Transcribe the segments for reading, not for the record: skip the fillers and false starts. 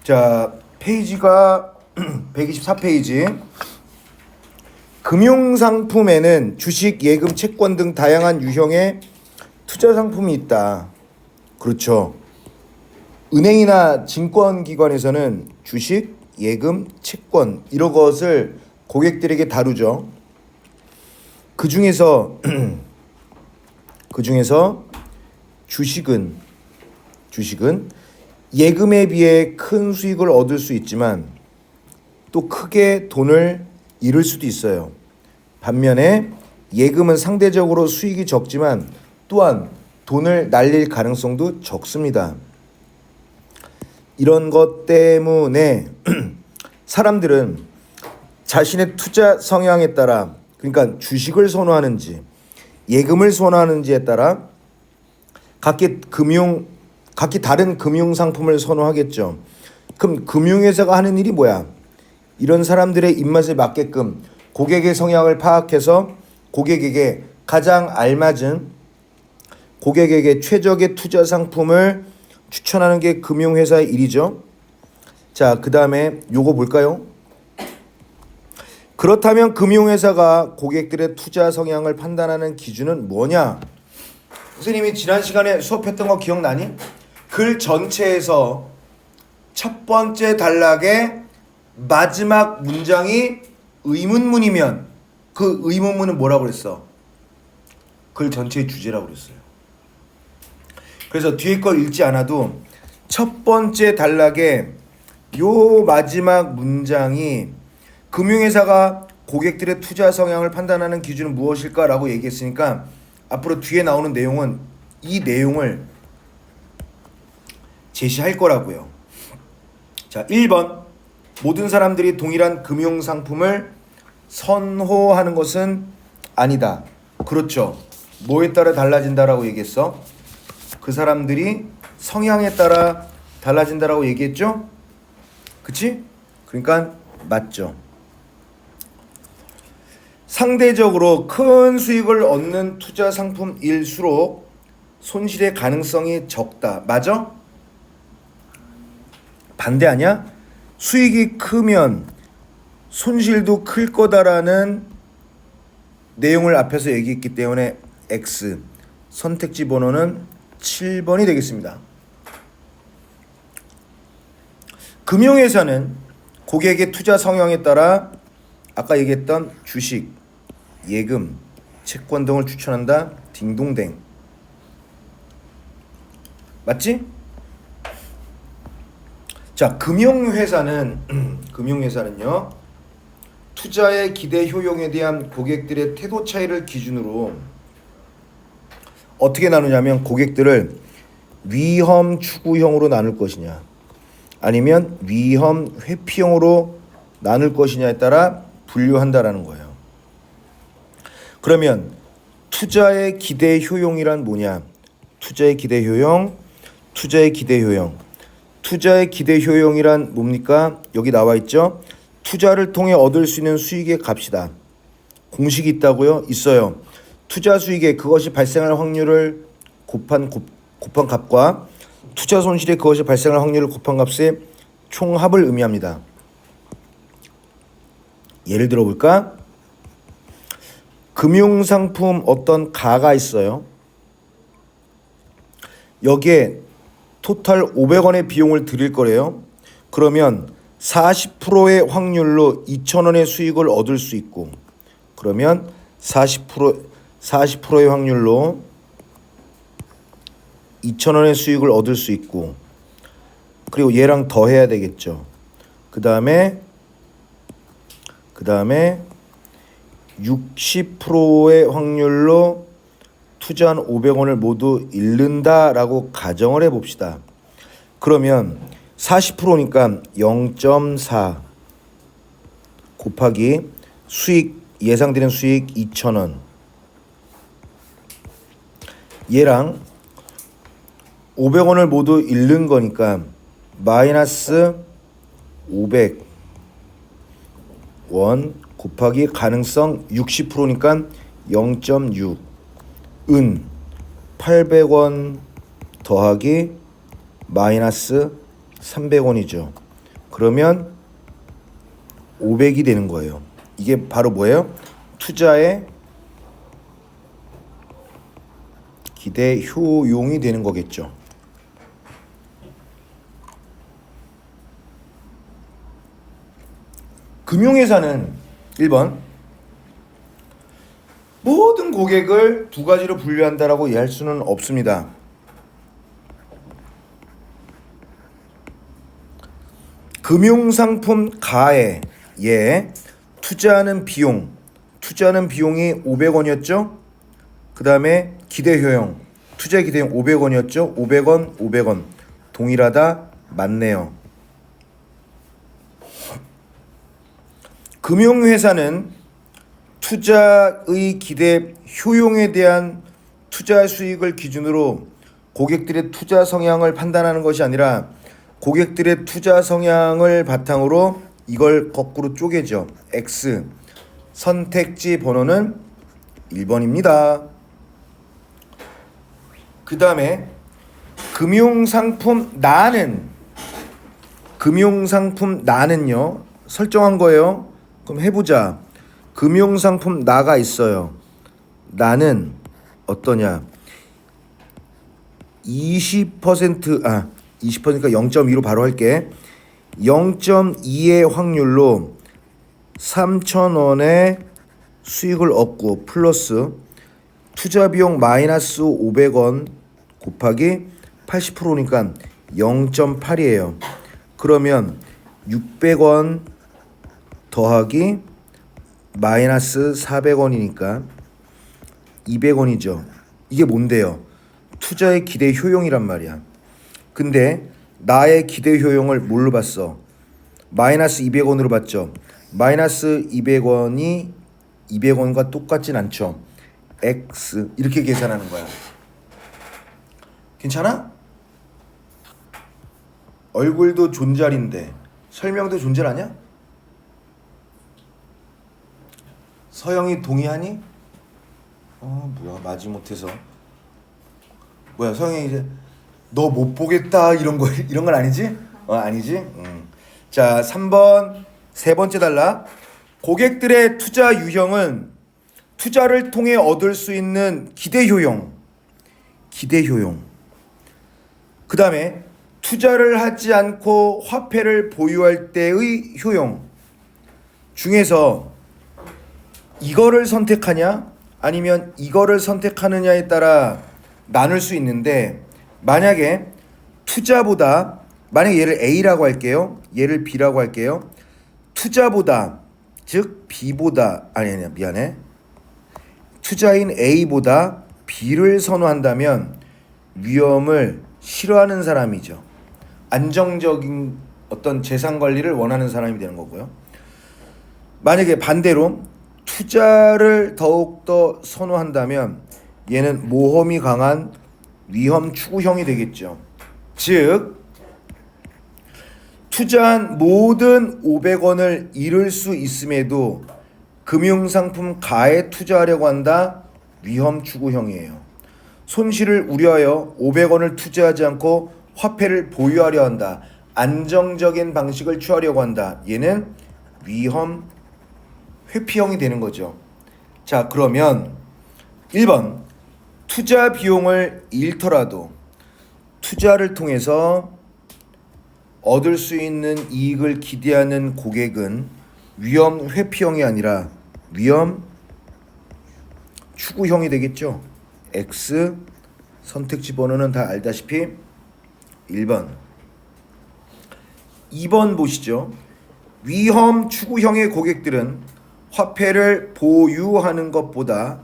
자, 페이지가 124페이지. 금융상품에는 주식, 예금, 채권 등 다양한 유형의 투자 상품이 있다. 그렇죠. 은행이나 증권기관에서는 주식, 예금, 채권 이런 것을 고객들에게 다루죠. 그 중에서 주식은 예금에 비해 큰 수익을 얻을 수 있지만 또 크게 돈을 잃을 수도 있어요. 반면에 예금은 상대적으로 수익이 적지만 또한 돈을 날릴 가능성도 적습니다. 이런 것 때문에 사람들은 자신의 투자 성향에 따라, 그러니까 주식을 선호하는지 예금을 선호하는지에 따라 각기 다른 금융 상품을 선호하겠죠. 그럼 금융회사가 하는 일이 뭐야? 이런 사람들의 입맛에 맞게끔 고객의 성향을 파악해서 고객에게 가장 알맞은, 고객에게 최적의 투자 상품을 추천하는 게 금융회사의 일이죠. 자, 그 다음에 요거 볼까요? 그렇다면 금융회사가 고객들의 투자 성향을 판단하는 기준은 뭐냐? 선생님이 지난 시간에 수업했던 거 기억나니? 글 전체에서 첫 번째 단락의 마지막 문장이 의문문이면 그 의문문은 뭐라고 그랬어? 글 전체의 주제라고 그랬어요. 그래서 뒤에 걸 읽지 않아도 첫 번째 단락의 요 마지막 문장이 금융회사가 고객들의 투자 성향을 판단하는 기준은 무엇일까라고 얘기했으니까 앞으로 뒤에 나오는 내용은 이 내용을 제시할 거라고요. 자, 1번. 모든 사람들이 동일한 금융 상품을 선호하는 것은 아니다. 그렇죠. 뭐에 따라 달라진다라고 얘기했어? 그 사람들이 성향에 따라 달라진다라고 얘기했죠? 그치? 그러니까 맞죠. 상대적으로 큰 수익을 얻는 투자 상품일수록 손실의 가능성이 적다. 맞아? 반대 아니야? 수익이 크면 손실도 클 거다라는 내용을 앞에서 얘기했기 때문에 X. 선택지 번호는 7번이 되겠습니다. 금융회사는 고객의 투자 성향에 따라 아까 얘기했던 주식, 예금, 채권 등을 추천한다. 딩동댕. 맞지? 자, 금융회사는요, 투자의 기대 효용에 대한 고객들의 태도 차이를 기준으로 어떻게 나누냐면 고객들을 위험 추구형으로 나눌 것이냐 아니면 위험 회피형으로 나눌 것이냐에 따라 분류한다라는 거예요. 그러면 투자의 기대 효용이란 뭐냐? 투자의 기대 효용이란 뭡니까? 여기 나와 있죠. 투자를 통해 얻을 수 있는 수익의 값이다. 공식이 있다고요? 있어요. 투자 수익에 그것이 발생할 확률을 곱한 값과 투자 손실에 그것이 발생할 확률을 곱한 값의 총합을 의미합니다. 예를 들어 볼까? 금융상품 어떤 가가 있어요. 여기에 토탈 500원의 비용을 들일 거래요. 그러면 40%의 확률로 2,000원의 수익을 얻을 수 있고, 그러면 40%의 확률로 2,000원의 수익을 얻을 수 있고, 그리고 얘랑 더 해야 되겠죠. 그 다음에 60%의 확률로 투자한 500원을 모두 잃는다라고 가정을 해봅시다. 그러면 40%니까 0.4 곱하기 예상되는 수익 2,000원, 얘랑 500원을 모두 잃는 거니까 마이너스 500원 곱하기 가능성 60%니까 0.6 은 800원 더하기 마이너스 300원이죠. 그러면 500이 되는 거예요. 이게 바로 뭐예요? 투자의 기대 효용이 되는 거겠죠. 금융회사는 1번 모든 고객을 두 가지로 분류한다라고 이해할 수는 없습니다. 금융상품 가에 투자하는 비용이 500원이었죠. 그 다음에 기대효용, 투자 기대효용 500원이었죠. 500원 동일하다, 맞네요. 금융회사는 투자의 기대 효용에 대한 투자 수익을 기준으로 고객들의 투자 성향을 판단하는 것이 아니라 고객들의 투자 성향을 바탕으로 이걸 거꾸로 쪼개죠. X 선택지 번호는 1번입니다. 그 다음에 금융상품 나는요 설정한 거예요. 그럼 해보자. 금융상품 나가 있어요. 나는 어떠냐? 20%가 0.2로 바로 할게. 0.2의 확률로 3,000원의 수익을 얻고 플러스 투자 비용 마이너스 500원 곱하기 80%니까 0.8이에요. 그러면 600원 더하기 마이너스 400원이니까 200원이죠. 이게 뭔데요? 투자의 기대 효용이란 말이야. 근데 나의 기대 효용을 뭘로 봤어? 마이너스 200원으로 봤죠. 마이너스 200원이 200원과 똑같진 않죠. X 이렇게 계산하는 거야. 괜찮아? 얼굴도 존잘인데 설명도 존잘하냐? 서영이 동의하니? 뭐야 마지못해서 뭐야 서영이 이제 너 못 보겠다 이런 건 아니지? 아니지? 자 3번 세 번째 달라. 고객들의 투자 유형은 투자를 통해 얻을 수 있는 기대 효용. 그 다음에 투자를 하지 않고 화폐를 보유할 때의 효용 중에서 이거를 선택하냐 아니면 이거를 선택하느냐에 따라 나눌 수 있는데, 만약에 투자보다, 만약에 얘를 A라고 할게요. 얘를 B라고 할게요. 투자보다, 즉 B보다, 아니 미안해. 투자인 A보다 B를 선호한다면 위험을 싫어하는 사람이죠. 안정적인 어떤 재산 관리를 원하는 사람이 되는 거고요. 만약에 반대로 투자를 더욱더 선호한다면 얘는 모험이 강한 위험 추구형이 되겠죠. 즉 투자한 모든 500원을 잃을 수 있음에도 금융상품 가에 투자하려고 한다. 위험 추구형이에요. 손실을 우려하여 500원을 투자하지 않고 화폐를 보유하려 한다. 안정적인 방식을 취하려고 한다. 얘는 위험 회피형이 되는 거죠. 자, 그러면 1번 투자 비용을 잃더라도 투자를 통해서 얻을 수 있는 이익을 기대하는 고객은 위험 회피형이 아니라 위험 추구형이 되겠죠. X 선택지 번호는 다 알다시피 1번. 2번 보시죠. 위험 추구형의 고객들은 화폐를 보유하는 것보다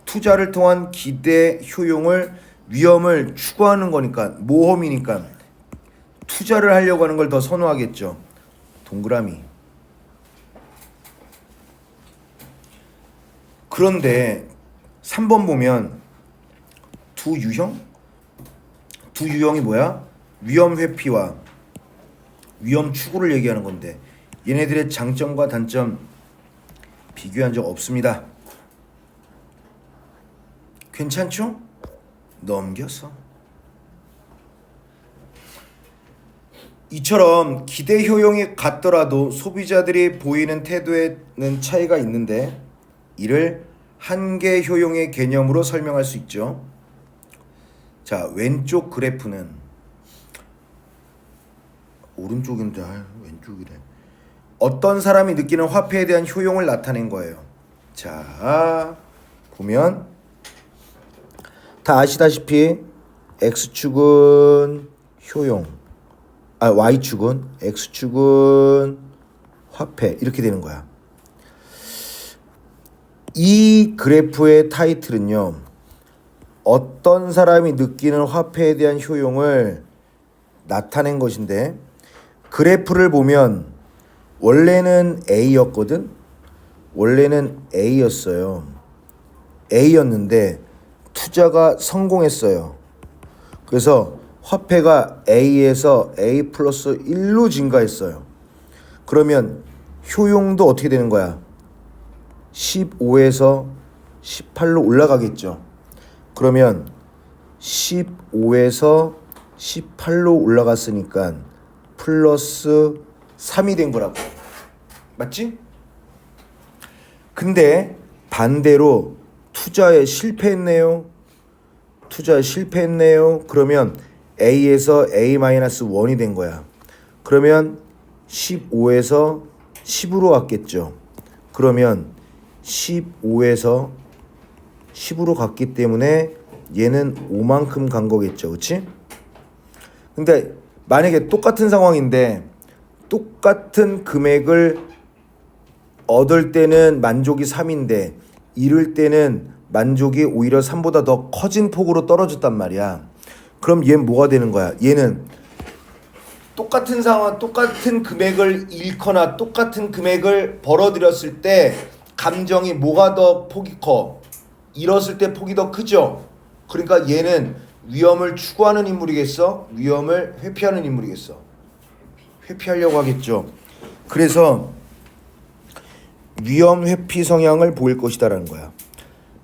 투자를 통한 기대 효용을 위험을 추구하는 거니까, 모험이니까 투자를 하려고 하는 걸 더 선호하겠죠. 동그라미. 그런데 3번 보면 두 유형이 뭐야? 위험 회피와 위험 추구를 얘기하는 건데 얘네들의 장점과 단점 비교한 적 없습니다. 괜찮죠? 넘겼어. 이처럼 기대 효용이 같더라도 소비자들이 보이는 태도에는 차이가 있는데 이를 한계 효용의 개념으로 설명할 수 있죠. 자, 왼쪽 그래프는 오른쪽인데 왼쪽이래. 어떤 사람이 느끼는 화폐에 대한 효용을 나타낸 거예요. 자, 보면 다 아시다시피 X축은 효용, Y축은 X축은 화폐 이렇게 되는 거야. 이 그래프의 타이틀은요, 어떤 사람이 느끼는 화폐에 대한 효용을 나타낸 것인데, 그래프를 보면 원래는 A였거든. 원래는 A였어요. A였는데 투자가 성공했어요. 그래서 화폐가 A에서 A 플러스 1로 증가했어요. 그러면 효용도 어떻게 되는 거야? 15에서 18로 올라가겠죠. 그러면 15에서 18로 올라갔으니까 플러스 3이 된 거라고. 맞지? 근데 반대로 투자에 실패했네요. 그러면 A에서 A-1이 된 거야. 그러면 15에서 10으로 왔겠죠. 그러면 15에서 10으로 갔기 때문에 얘는 5만큼 간 거겠죠. 그치? 근데 만약에 똑같은 상황인데 똑같은 금액을 얻을 때는 만족이 3인데 잃을 때는 만족이 오히려 3보다 더 커진 폭으로 떨어졌단 말이야. 그럼 얘는 뭐가 되는 거야? 얘는 똑같은 상황, 똑같은 금액을 잃거나 똑같은 금액을 벌어들였을 때 감정이 뭐가 더 폭이 커? 잃었을 때 폭이 더 크죠? 그러니까 얘는 위험을 추구하는 인물이겠어? 위험을 회피하는 인물이겠어? 회피하려고 하겠죠. 그래서 위험 회피 성향을 보일 것이다라는 거야.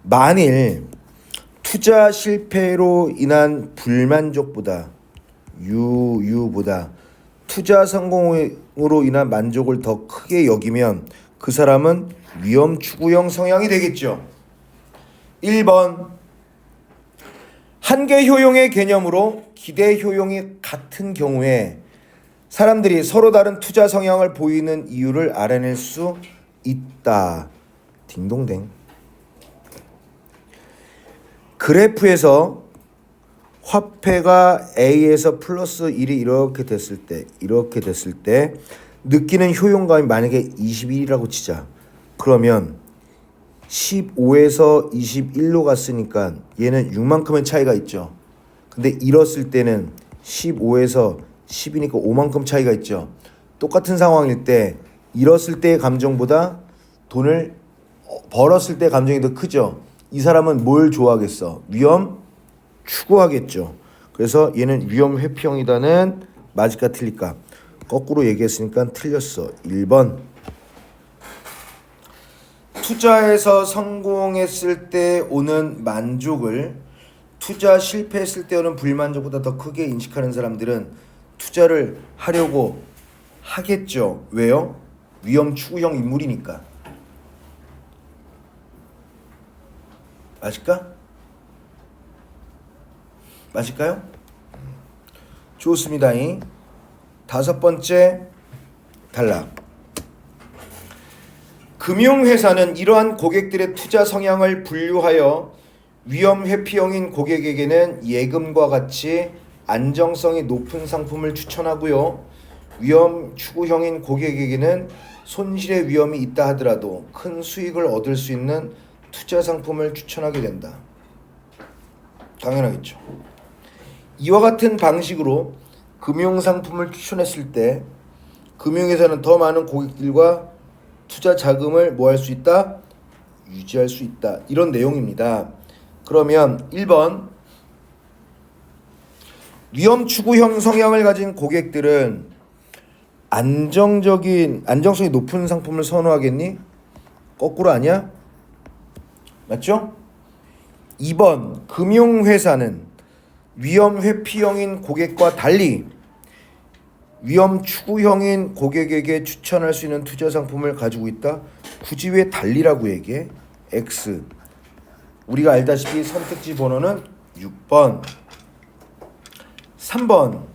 만일 투자 실패로 인한 불만족보다 유보다 투자 성공으로 인한 만족을 더 크게 여기면 그 사람은 위험 추구형 성향이 되겠죠. 1번 한계 효용의 개념으로 기대 효용이 같은 경우에 사람들이 서로 다른 투자 성향을 보이는 이유를 알아낼 수 있다. 딩동댕. 그래프에서 화폐가 A에서 플러스 1이 이렇게 됐을 때 느끼는 효용감이 만약에 21이라고 치자. 그러면 15에서 21로 갔으니까 얘는 6만큼의 차이가 있죠. 근데 잃었을 때는 15에서 10이니까 5만큼 차이가 있죠. 똑같은 상황일 때 잃었을 때의 감정보다 돈을 벌었을 때의 감정이 더 크죠. 이 사람은 뭘 좋아하겠어? 위험 추구하겠죠. 그래서 얘는 위험 회피형이다는 맞을까 틀릴까? 거꾸로 얘기했으니까 틀렸어. 1번. 투자에서 성공했을 때 오는 만족을 투자 실패했을 때 오는 불만족보다 더 크게 인식하는 사람들은 투자를 하려고 하겠죠. 왜요? 위험 추구형 인물이니까. 맞을까요? 좋습니다. 5번째 탈락. 금융회사는 이러한 고객들의 투자 성향을 분류하여 위험 회피형인 고객에게는 예금과 같이 안정성이 높은 상품을 추천하고요. 위험 추구형인 고객에게는 손실의 위험이 있다 하더라도 큰 수익을 얻을 수 있는 투자 상품을 추천하게 된다. 당연하겠죠. 이와 같은 방식으로 금융상품을 추천했을 때 금융회사는 더 많은 고객들과 투자 자금을 뭐 할 수 있다? 유지할 수 있다. 이런 내용입니다. 그러면 1번 위험 추구형 성향을 가진 고객들은 안정성이 높은 상품을 선호하겠니? 거꾸로 아니야? 맞죠? 2번 금융회사는 위험 회피형인 고객과 달리 위험 추구형인 고객에게 추천할 수 있는 투자 상품을 가지고 있다. 굳이 왜 달리라고 얘기해? X. 우리가 알다시피 선택지 번호는 6번. 3번.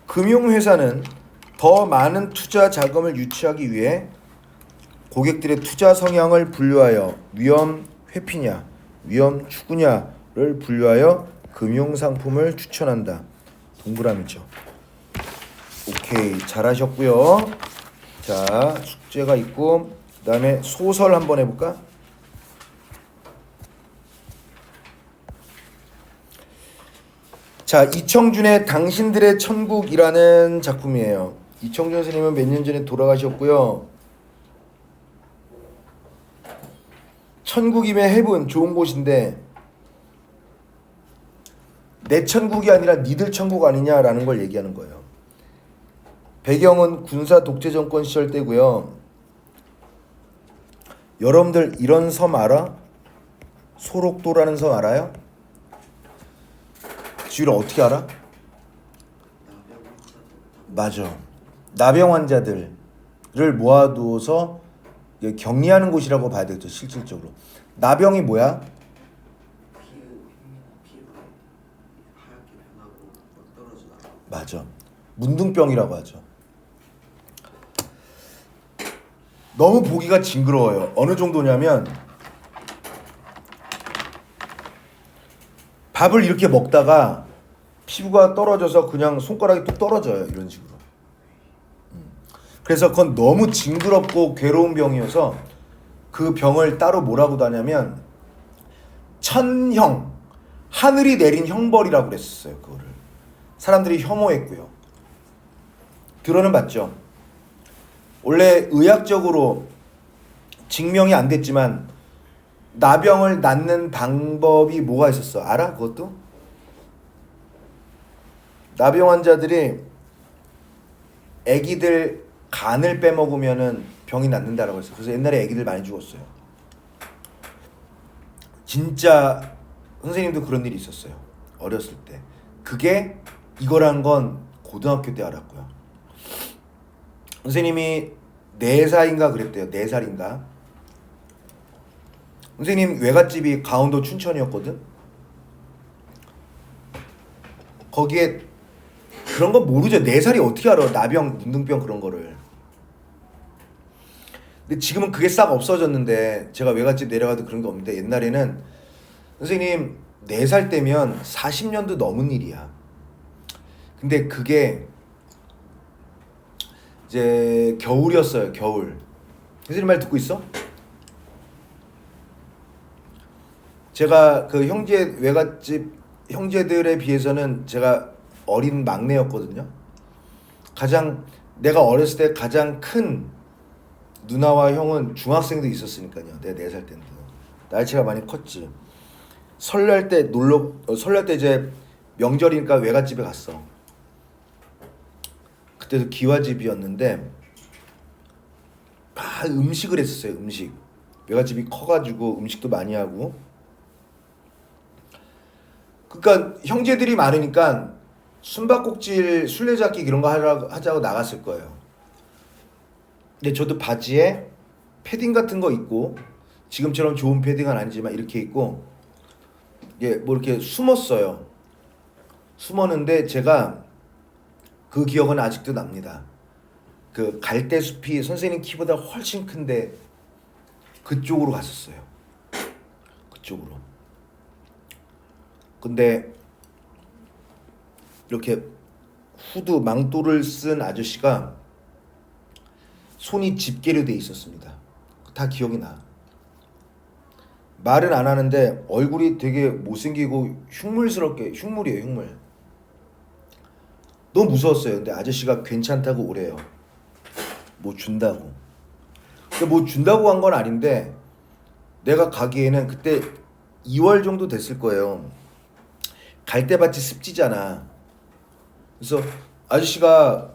금융회사는 더 많은 투자 자금을 유치하기 위해 고객들의 투자 성향을 분류하여 위험 회피냐, 위험 추구냐를 분류하여 금융상품을 추천한다. 동그라미죠. 오케이, 잘하셨고요. 자, 숙제가 있고 그 다음에 소설 한번 해볼까? 자, 이청준의 당신들의 천국이라는 작품이에요. 이청준 선생님은 몇 년 전에 돌아가셨고요. 천국이면 헤븐, 좋은 곳인데 내 천국이 아니라 니들 천국 아니냐라는 걸 얘기하는 거예요. 배경은 군사 독재 정권 시절 때고요. 여러분들 이런 섬 알아? 소록도라는 섬 알아요? 지율아 어떻게 알아? 맞아. 나병 환자들을 모아두어서 격리하는 곳이라고 봐야 되겠죠. 실질적으로. 나병이 뭐야? 맞아. 문둥병이라고 하죠. 너무 보기가 징그러워요. 어느 정도냐면 밥을 이렇게 먹다가 피부가 떨어져서 그냥 손가락이 뚝 떨어져요. 이런 식으로. 그래서 그건 너무 징그럽고 괴로운 병이어서 그 병을 따로 뭐라고 하냐면 천형, 하늘이 내린 형벌이라고 그랬었어요. 그거를 사람들이 혐오했고요. 들어는 봤죠. 원래 의학적으로 증명이 안 됐지만 나병을 낫는 방법이 뭐가 있었어? 알아? 그것도? 나병 환자들이 애기들 간을 빼먹으면은 병이 낫는다라고 했어요. 그래서 옛날에 애기들 많이 죽었어요. 진짜 선생님도 그런 일이 있었어요. 어렸을 때. 그게 이거라는 건 고등학교 때 알았고요. 선생님이 4살인가 그랬대요. 4살인가. 선생님 외갓집이 강원도 춘천이었거든. 거기에 그런 거 모르죠. 4살이 어떻게 알아? 나병, 문둥병 그런 거를. 근데 지금은 그게 싹 없어졌는데 제가 외갓집 내려가도 그런 게 없는데 옛날에는 선생님 4살 때면 40년도 넘은 일이야. 근데 그게 이제 겨울이었어요. 겨울. 선생님 말 듣고 있어? 제가 그 외갓집 형제들에 비해서는 제가 어린 막내였거든요. 내가 어렸을 때 가장 큰 누나와 형은 중학생도 있었으니까요. 내가 4살 때인데 나이차가 많이 컸지. 설날 때 이제 명절이니까 외갓집에 갔어. 그때도 기와집이었는데 음식을 했었어요. 음식. 외갓집이 커가지고 음식도 많이 하고. 그러니까 형제들이 많으니까 숨바꼭질, 술래잡기 이런 거 하자고 나갔을 거예요. 근데 저도 바지에 패딩 같은 거 입고 지금처럼 좋은 패딩은 아니지만 이렇게 입고 뭐 이렇게 숨었어요. 숨었는데 제가 그 기억은 아직도 납니다. 그 갈대숲이 선생님 키보다 훨씬 큰데 그쪽으로 갔었어요. 그쪽으로. 근데 이렇게 후드 망토를 쓴 아저씨가 손이 집게로 돼 있었습니다. 다 기억이 나. 말은 안 하는데 얼굴이 되게 못생기고 흉물이에요. 흉물. 너무 무서웠어요. 근데 아저씨가 괜찮다고 오래요. 뭐 준다고. 근데 뭐 준다고 한 건 아닌데 내가 가기에는 그때 2월 정도 됐을 거예요. 갈대밭이 습지잖아. 그래서 아저씨가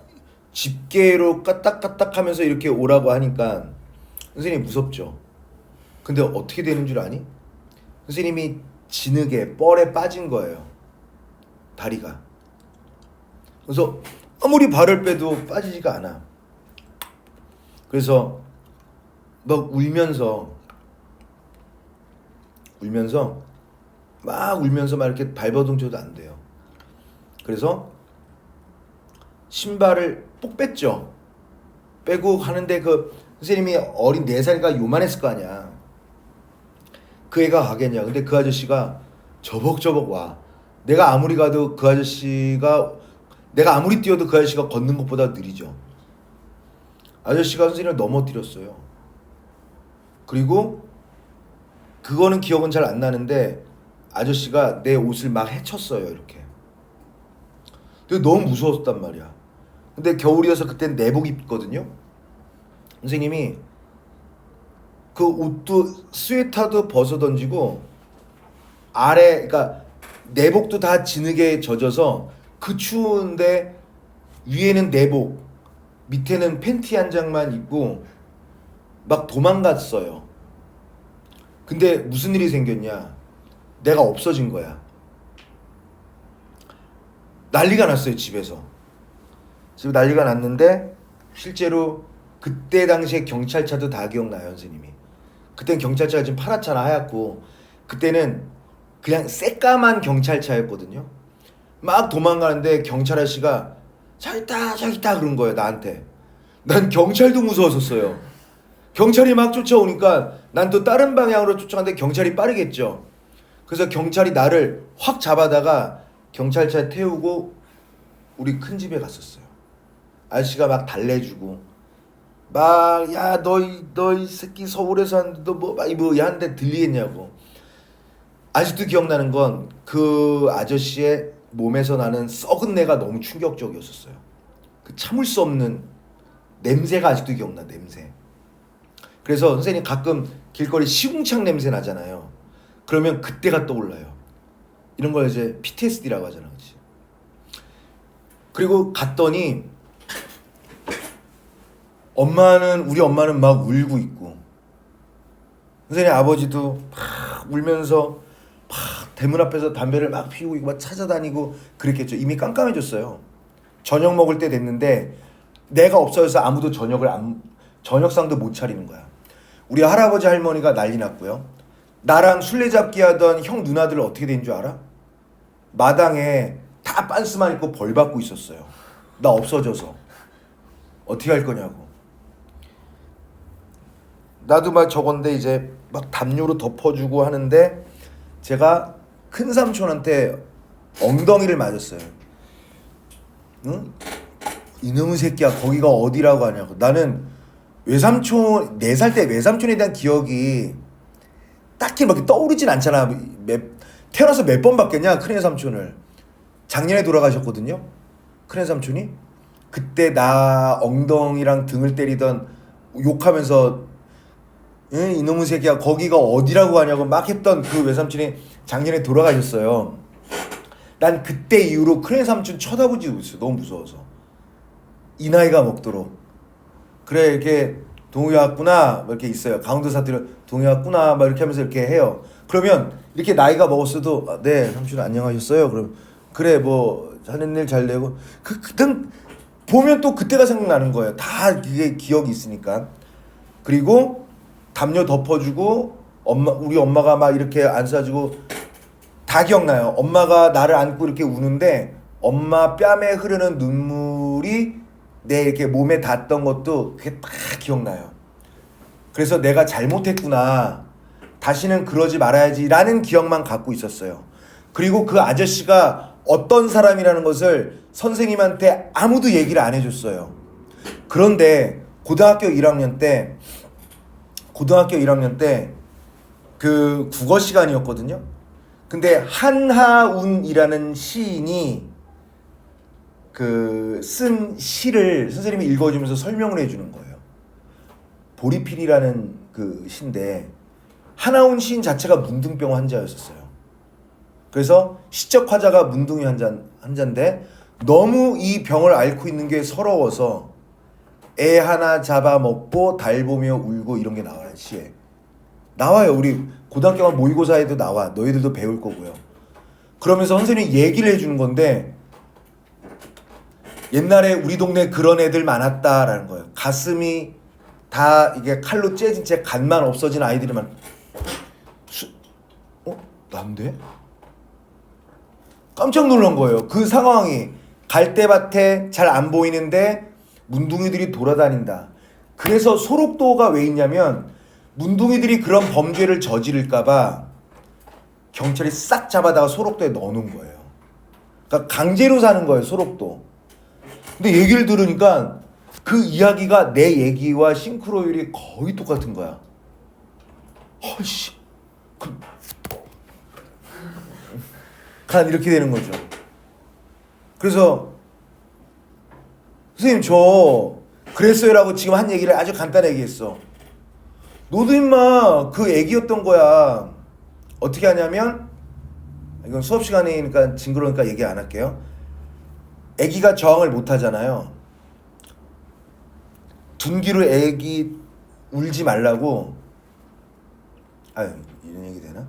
집게로 까딱까딱 하면서 이렇게 오라고 하니까 선생님이 무섭죠. 근데 어떻게 되는 줄 아니? 선생님이 진흙에 뻘에 빠진 거예요. 다리가. 그래서 아무리 발을 빼도 빠지지가 않아. 그래서 막 울면서 막 이렇게 발버둥쳐도 안 돼요. 그래서 신발을 뽁 뺐죠. 빼고 하는데 그 선생님이 어린 4살이니까 요만했을 거 아니야. 그 애가 가겠냐. 근데 그 아저씨가 저벅저벅 와. 내가 아무리 뛰어도 그 아저씨가 걷는 것보다 느리죠. 아저씨가 선생님을 넘어뜨렸어요. 그리고 그거는 기억은 잘 안 나는데 아저씨가 내 옷을 막 헤쳤어요. 이렇게. 근데 너무 무서웠단 말이야. 근데 겨울이어서 그땐 내복 입거든요. 선생님이 그 옷도 스웨터도 벗어 던지고 아래 그러니까 내복도 다 진흙에 젖어서 그 추운데 위에는 내복 밑에는 팬티 한 장만 입고 막 도망갔어요. 근데 무슨 일이 생겼냐? 내가 없어진 거야. 난리가 났어요. 집에 난리가 났는데 실제로 그때 당시에 경찰차도 다 기억나요. 선생님이 그땐 경찰차가 지금 파랗잖아. 하얗고 그때는 그냥 새까만 경찰차였거든요. 막 도망가는데 경찰 아저씨가 저기 있다 그런 거예요. 나한테. 난 경찰도 무서웠었어요. 경찰이 막 쫓아오니까 난 또 다른 방향으로 쫓아가는데 경찰이 빠르겠죠. 그래서 경찰이 나를 확 잡아다가 경찰차에 태우고 우리 큰 집에 갔었어요. 아저씨가 막 달래주고 막 야 너 이 새끼 서울에서 하는데 너 뭐 야한테 들리겠냐고. 아직도 기억나는 건 그 아저씨의 몸에서 나는 썩은 내가 너무 충격적이었었어요. 그 참을 수 없는 냄새가 아직도 기억나. 냄새. 그래서 선생님 가끔 길거리 시궁창 냄새 나잖아요. 그러면 그때가 떠올라요. 이런 걸 이제 PTSD라고 하잖아. 그치? 그리고 갔더니 우리 엄마는 막 울고 있고 선생님 아버지도 막 울면서 막 대문 앞에서 담배를 막 피우고 있고 막 찾아다니고 그랬겠죠. 이미 깜깜해졌어요. 저녁 먹을 때 됐는데 내가 없어져서 아무도 저녁상도 못 차리는 거야. 우리 할아버지 할머니가 난리 났고요. 나랑 술래잡기 하던 형 누나들 어떻게 된 줄 알아? 마당에 다 빤스만 입고 벌 받고 있었어요. 나 없어져서 어떻게 할 거냐고. 나도 막 저건데 이제 막 담요로 덮어주고 하는데 제가 큰 삼촌한테 엉덩이를 맞았어요. 응? 이놈의 새끼야 거기가 어디라고 하냐고. 나는 외삼촌 4살 때 외삼촌에 대한 기억이 딱히 막 떠오르진 않잖아. 태어나서 몇 번 봤겠냐 큰애 삼촌을. 작년에 돌아가셨거든요. 큰애 삼촌이. 그때 나 엉덩이랑 등을 때리던 욕하면서 응? 이놈의 새끼야 거기가 어디라고 하냐고 막 했던 그 외삼촌이 작년에 돌아가셨어요. 난 그때 이후로 큰애 삼촌 쳐다보지 못했어. 너무 무서워서. 이 나이가 먹도록. 그래 이렇게 동욱이 왔구나 막 이렇게 있어요. 강원도 사투리로 동욱이 왔구나 막 이렇게 하면서 이렇게 해요. 그러면 이렇게 나이가 먹었어도 네 삼촌 안녕하셨어요. 그럼 그래 뭐 하는 일 잘 되고 그땐 보면 또 그때가 생각나는 거예요. 다 그게 기억이 있으니까. 그리고 담요 덮어주고 우리 엄마가 막 이렇게 안싸주고 다 기억나요. 엄마가 나를 안고 이렇게 우는데 엄마 뺨에 흐르는 눈물이 내 이렇게 몸에 닿았던 것도 그게 다 기억나요. 그래서 내가 잘못했구나. 다시는 그러지 말아야지라는 기억만 갖고 있었어요. 그리고 그 아저씨가 어떤 사람이라는 것을 선생님한테 아무도 얘기를 안 해줬어요. 그런데 고등학교 1학년 때 그 국어 시간이었거든요. 근데 한하운이라는 시인이 그 쓴 시를 선생님이 읽어주면서 설명을 해주는 거예요. 보리필이라는 그 시인데 한하운 시인 자체가 문둥병 환자였었어요. 그래서 시적 화자가 문둥이 환자인데 너무 이 병을 앓고 있는 게 서러워서 애 하나 잡아먹고 달 보며 울고 이런 게 나와요. 시에 나와요. 우리 고등학교 모의고사에도 나와. 너희들도 배울 거고요. 그러면서 선생님이 얘기를 해주는 건데 옛날에 우리 동네 그런 애들 많았다라는 거예요. 가슴이 다 이게 칼로 째진 채 간만 없어진 아이들이만 난데? 깜짝 놀란 거예요. 그 상황이 갈대밭에 잘 안 보이는데 문둥이들이 돌아다닌다. 그래서 소록도가 왜 있냐면 문둥이들이 그런 범죄를 저지를까봐 경찰이 싹 잡아다가 소록도에 넣어놓은 거예요. 그러니까 강제로 사는 거예요, 소록도. 근데 얘기를 들으니까 그 이야기가 내 얘기와 싱크로율이 거의 똑같은 거야. 헐씨. 간 이렇게 되는 거죠. 그래서 선생님 저 그랬어요라고 지금 한 얘기를 아주 간단하게 얘기했어. 너도 임마 그 애기였던 거야. 어떻게 하냐면 이건 수업 시간이니까 징그러우니까 얘기 안 할게요. 애기가 저항을 못 하잖아요. 둔기로 애기 울지 말라고 이런 얘기 되나?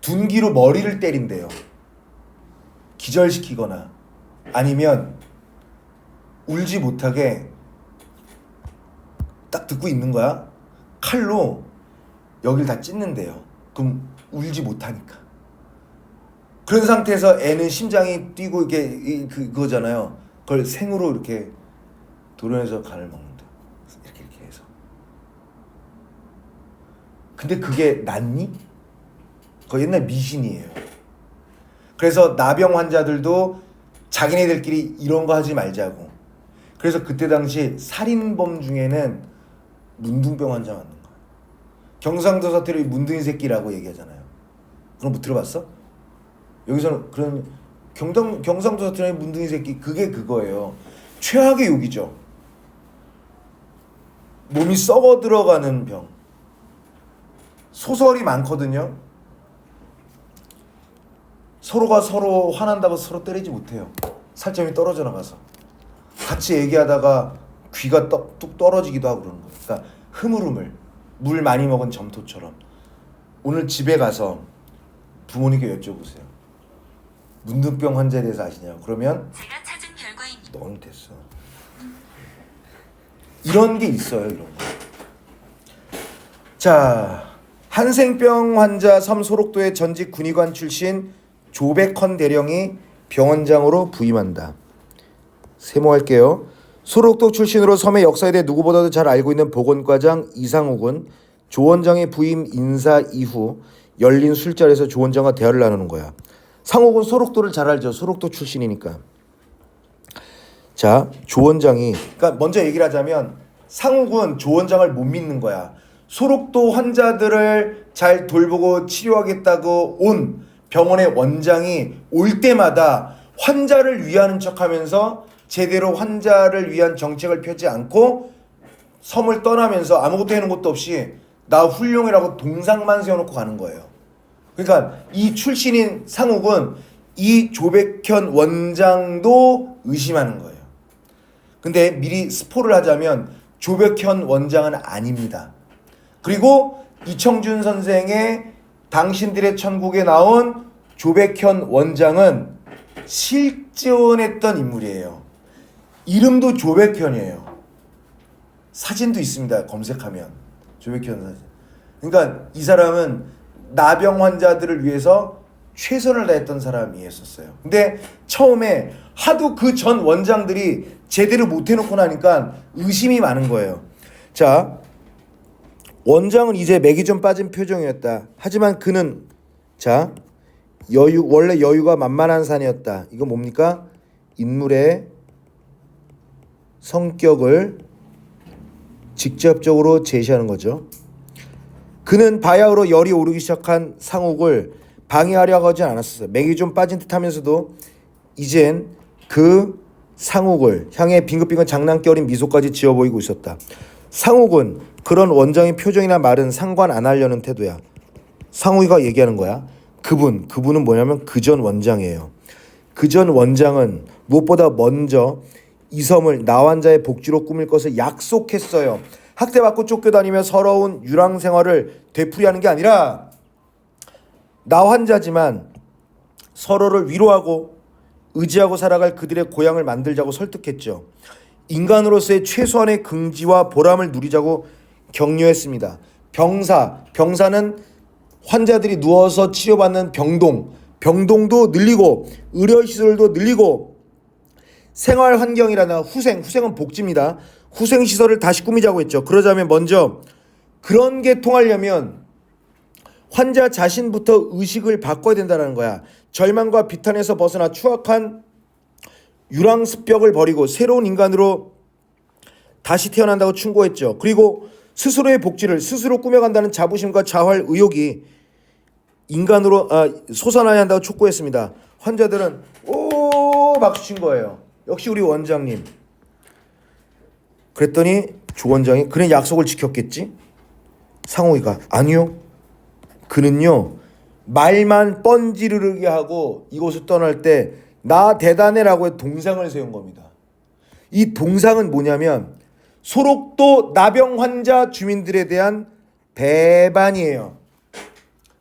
둔기로 머리를 때린대요. 기절시키거나 아니면 울지 못하게 딱 듣고 있는 거야. 칼로 여길 다 찢는데요. 그럼 울지 못하니까. 그런 상태에서 애는 심장이 뛰고 이게 그거잖아요. 그걸 생으로 이렇게 도련해서 간을 먹는다. 이렇게 해서. 근데 그게 낫니? 그거 옛날 미신이에요. 그래서 나병 환자들도 자기네들끼리 이런 거 하지 말자고. 그래서 그때 당시 살인범 중에는 문둥병 환자 맞는 거야. 경상도 사투리 문둥이 새끼라고 얘기하잖아요. 그럼 뭐 들어봤어? 여기서는 그런 경상도 사투리 문둥이 새끼 그게 그거예요. 최악의 욕이죠. 몸이 썩어 들어가는 병. 소설이 많거든요. 서로가 서로 화난다고 서로 때리지 못해요. 살점이 떨어져 나가서 같이 얘기하다가 귀가 뚝 떨어지기도 하고 그러는 거예요. 그러니까 흐물흐물 물 많이 먹은 점토처럼. 오늘 집에 가서 부모님께 여쭤보세요. 문둥병 환자에 대해서 아시냐고. 그러면 제가 찾은 결과입니다. 너는 됐어. 이런 게 있어요. 이런 거. 자, 한생병 환자 섬 소록도의 전직 군의관 출신 조백헌 대령이 병원장으로 부임한다. 세모할게요. 소록도 출신으로 섬의 역사에 대해 누구보다도 잘 알고 있는 보건과장 이상욱은 조 원장의 부임 인사 이후 열린 술자리에서 조 원장과 대화를 나누는 거야. 상욱은 소록도를 잘 알죠. 소록도 출신이니까. 자, 조 원장이 그러니까 먼저 얘기를 하자면 상욱은 조 원장을 못 믿는 거야. 소록도 환자들을 잘 돌보고 치료하겠다고 온 병원의 원장이 올 때마다 환자를 위하는 척하면서 제대로 환자를 위한 정책을 펴지 않고 섬을 떠나면서 아무것도 해놓은 것도 없이 나 훌륭해라고 동상만 세워놓고 가는 거예요. 그러니까 이 출신인 상욱은 이 조백현 원장도 의심하는 거예요. 근데 미리 스포를 하자면 조백현 원장은 아닙니다. 그리고 이청준 선생의 당신들의 천국에 나온 조백현 원장은 실존했던 인물이에요. 이름도 조백현이에요. 사진도 있습니다. 검색하면 조백현 사진. 그러니까 이 사람은 나병 환자들을 위해서 최선을 다했던 사람이었어요. 근데 처음에 하도 그 전 원장들이 제대로 못 해놓고 나니까 의심이 많은 거예요. 자, 원장은 이제 맥이 좀 빠진 표정이었다. 하지만 그는 자 원래 여유가 만만한 산이었다. 이거 뭡니까? 인물의 성격을 직접적으로 제시하는 거죠. 그는 바야흐로 열이 오르기 시작한 상욱을 방해하려고 하진 않았어요. 맥이 좀 빠진 듯하면서도 이젠 그 상욱을 향해 빙긋빙긋 장난기 어린 미소까지 지어 보이고 있었다. 상욱은 그런 원장의 표정이나 말은 상관 안 하려는 태도야. 상욱이가 얘기하는 거야. 그분은 뭐냐면 그 전 원장이에요. 그 전 원장은 무엇보다 먼저 이 섬을 나 환자의 복지로 꾸밀 것을 약속했어요. 학대받고 쫓겨다니며 서러운 유랑 생활을 되풀이하는 게 아니라 나 환자지만 서로를 위로하고 의지하고 살아갈 그들의 고향을 만들자고 설득했죠. 인간으로서의 최소한의 긍지와 보람을 누리자고 격려했습니다. 병사는 환자들이 누워서 치료받는 병동도 늘리고 의료시설도 늘리고 생활 환경이라나 후생은 복지입니다. 후생시설을 다시 꾸미자고 했죠. 그러자면 먼저 그런 게 통하려면 환자 자신부터 의식을 바꿔야 된다는 거야. 절망과 비탄에서 벗어나 추악한 유랑습벽을 버리고 새로운 인간으로 다시 태어난다고 충고했죠. 그리고 스스로의 복지를 스스로 꾸며간다는 자부심과 자활 의욕이 인간으로 솟아나야 한다고 촉구했습니다. 환자들은 오 박수친 거예요. 역시 우리 원장님. 그랬더니 조 원장이 그는 약속을 지켰겠지? 상호이가 아니요. 그는요 말만 뻔지르르게 하고 이곳을 떠날 때 나 대단해라고 동상을 세운 겁니다. 이 동상은 뭐냐면 소록도 나병 환자 주민들에 대한 배반이에요.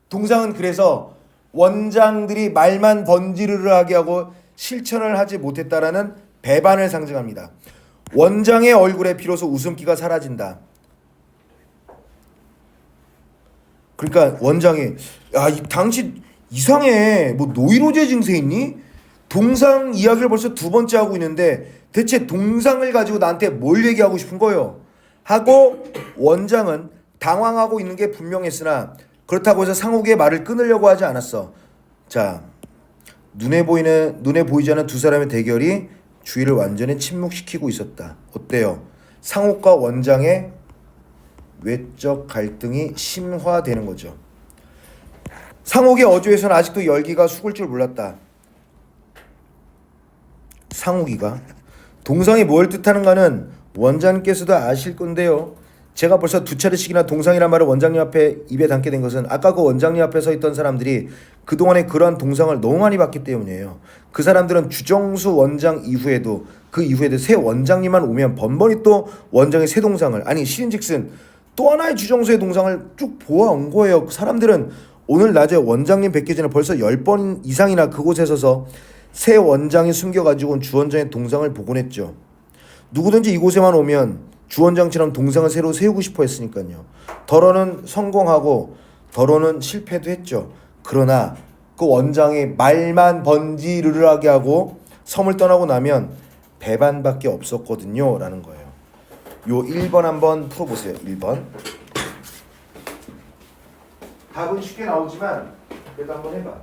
동상은 그래서 원장들이 말만 번지르르하게 하고 실천을 하지 못했다라는 배반을 상징합니다. 원장의 얼굴에 비로소 웃음기가 사라진다. 그러니까 원장이 당신 이상해. 뭐 노이로제 증세 있니? 동상 이야기를 벌써 두 번째 하고 있는데 대체 동상을 가지고 나한테 뭘 얘기하고 싶은 거예요? 하고 원장은 당황하고 있는 게 분명했으나 그렇다고 해서 상욱의 말을 끊으려고 하지 않았어. 자, 눈에 보이지 않는 두 사람의 대결이 주위를 완전히 침묵시키고 있었다. 어때요? 상욱과 원장의 외적 갈등이 심화되는 거죠. 상욱의 어조에서는 아직도 열기가 숙을 줄 몰랐다. 상욱이가 동상이 뭘 뜻하는가는 원장님께서도 아실 건데요. 제가 벌써 두 차례씩이나 동상이란 말을 원장님 앞에 입에 담게 된 것은 아까 그 원장님 앞에 서 있던 사람들이 그동안에 그러한 동상을 너무 많이 봤기 때문이에요. 그 사람들은 주정수 원장 이후에도 새 원장님만 오면 번번이 또 원장의 새 동상을 실인즉슨 또 하나의 주정수의 동상을 쭉 보아온 거예요. 그 사람들은 오늘 낮에 원장님 뵙기 전에 벌써 10번 이상이나 그곳에 서서 새 원장이 숨겨가지고 온 주 원장의 동상을 보곤 했죠. 누구든지 이곳에만 오면 주 원장처럼 동상을 새로 세우고 싶어 했으니까요. 더러는 성공하고 더러는 실패도 했죠. 그러나 그 원장이 말만 번지르르하게 하고 섬을 떠나고 나면 배반밖에 없었거든요 라는 거예요. 요 1번 한번 풀어보세요. 1번 답은 쉽게 나오지만 그래도 한번 해봐.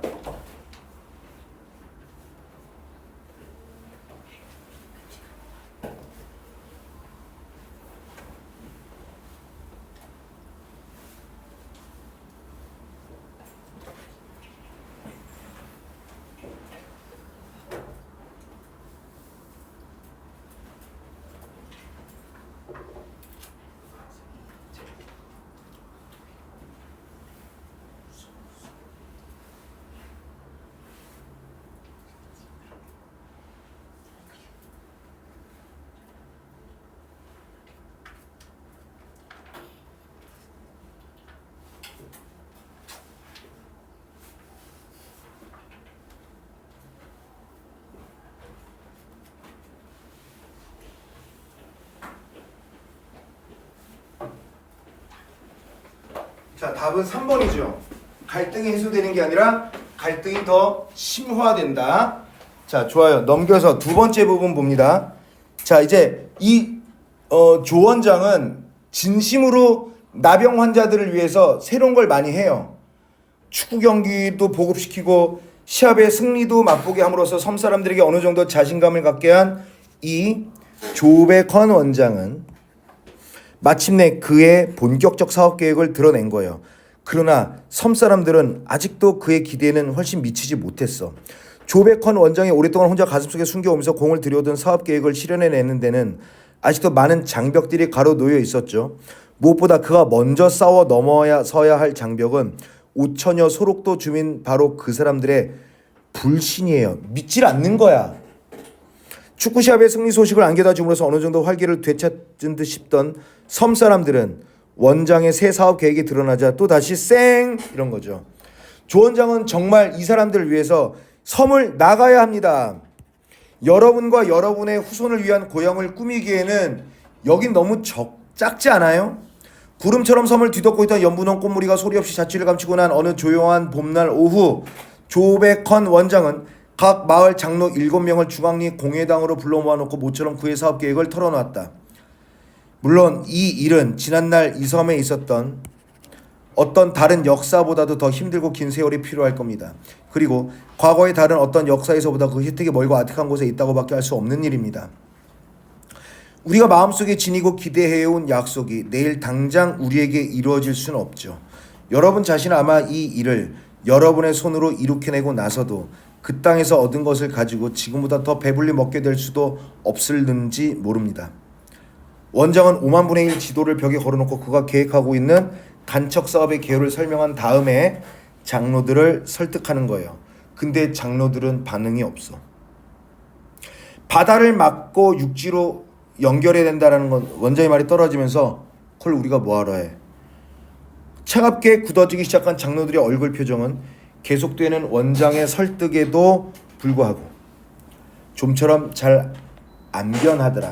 자, 답은 3번이죠. 갈등이 해소되는 게 아니라 갈등이 더 심화된다. 자, 좋아요. 넘겨서 두 번째 부분 봅니다. 자, 이제 조 원장은 진심으로 나병 환자들을 위해서 새로운 걸 많이 해요. 축구 경기도 보급시키고 시합의 승리도 맛보게 함으로써 섬 사람들에게 어느 정도 자신감을 갖게 한 이 조백헌 원장은 마침내 그의 본격적 사업 계획을 드러낸 거예요. 그러나 섬 사람들은 아직도 그의 기대에는 훨씬 미치지 못했어. 조백헌 원장이 오랫동안 혼자 가슴속에 숨겨오면서 공을 들여오던 사업 계획을 실현해내는 데는 아직도 많은 장벽들이 가로놓여 있었죠. 무엇보다 그가 먼저 싸워 넘어서야 할 장벽은 5천여 소록도 주민 바로 그 사람들의 불신이에요. 믿질 않는 거야. 축구 시합의 승리 소식을 안겨다 줌으로써 어느 정도 활기를 되찾은 듯 싶던 섬 사람들은 원장의 새 사업 계획이 드러나자 또 다시 쌩 이런 거죠. 조 원장은 정말 이 사람들을 위해서 섬을 나가야 합니다. 여러분과 여러분의 후손을 위한 고향을 꾸미기에는 여긴 너무 작지 않아요? 구름처럼 섬을 뒤덮고 있던 연분홍 꽃무리가 소리 없이 자취를 감추고 난 어느 조용한 봄날 오후, 조백헌 원장은 각 마을 장로 7명을 중앙리 공회당으로 불러 모아놓고 모처럼 그의 사업 계획을 털어놓았다. 물론 이 일은 지난날 이 섬에 있었던 어떤 다른 역사보다도 더 힘들고 긴 세월이 필요할 겁니다. 그리고 과거의 다른 어떤 역사에서보다 그 혜택이 멀고 아득한 곳에 있다고밖에 할 수 없는 일입니다. 우리가 마음속에 지니고 기대해온 약속이 내일 당장 우리에게 이루어질 수는 없죠. 여러분 자신은 아마 이 일을 여러분의 손으로 이룩해내고 나서도 그 땅에서 얻은 것을 가지고 지금보다 더 배불리 먹게 될 수도 없을는지 모릅니다. 원장은 5만 분의 1 지도를 벽에 걸어놓고 그가 계획하고 있는 간척 사업의 개요를 설명한 다음에 장로들을 설득하는 거예요. 근데 장로들은 반응이 없어. 바다를 막고 육지로 연결해야 된다는 건 원장의 말이 떨어지면서 그걸 우리가 뭐하러 해. 차갑게 굳어지기 시작한 장로들의 얼굴 표정은 계속되는 원장의 설득에도 불구하고 좀처럼 잘 안 변하더라.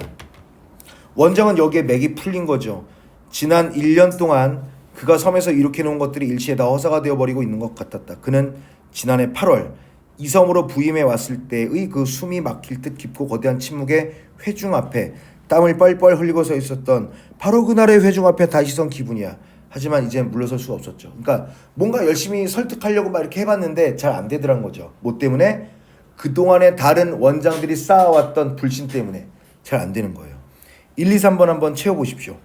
원장은 여기에 맥이 풀린 거죠. 지난 1년 동안 그가 섬에서 이룩해 놓은 것들이 일시에 다 허사가 되어버리고 있는 것 같았다. 그는 지난해 8월 이 섬으로 부임해 왔을 때의 그 숨이 막힐 듯 깊고 거대한 침묵의 회중 앞에 땀을 뻘뻘 흘리고 서 있었던 바로 그날의 회중 앞에 다시 선 기분이야. 하지만 이젠 물러설 수가 없었죠. 그러니까 뭔가 열심히 설득하려고 막 이렇게 해봤는데 잘 안 되더란 거죠. 뭐 때문에? 그동안에 다른 원장들이 쌓아왔던 불신 때문에 잘 안 되는 거예요. 1, 2, 3번 한번 채워보십시오.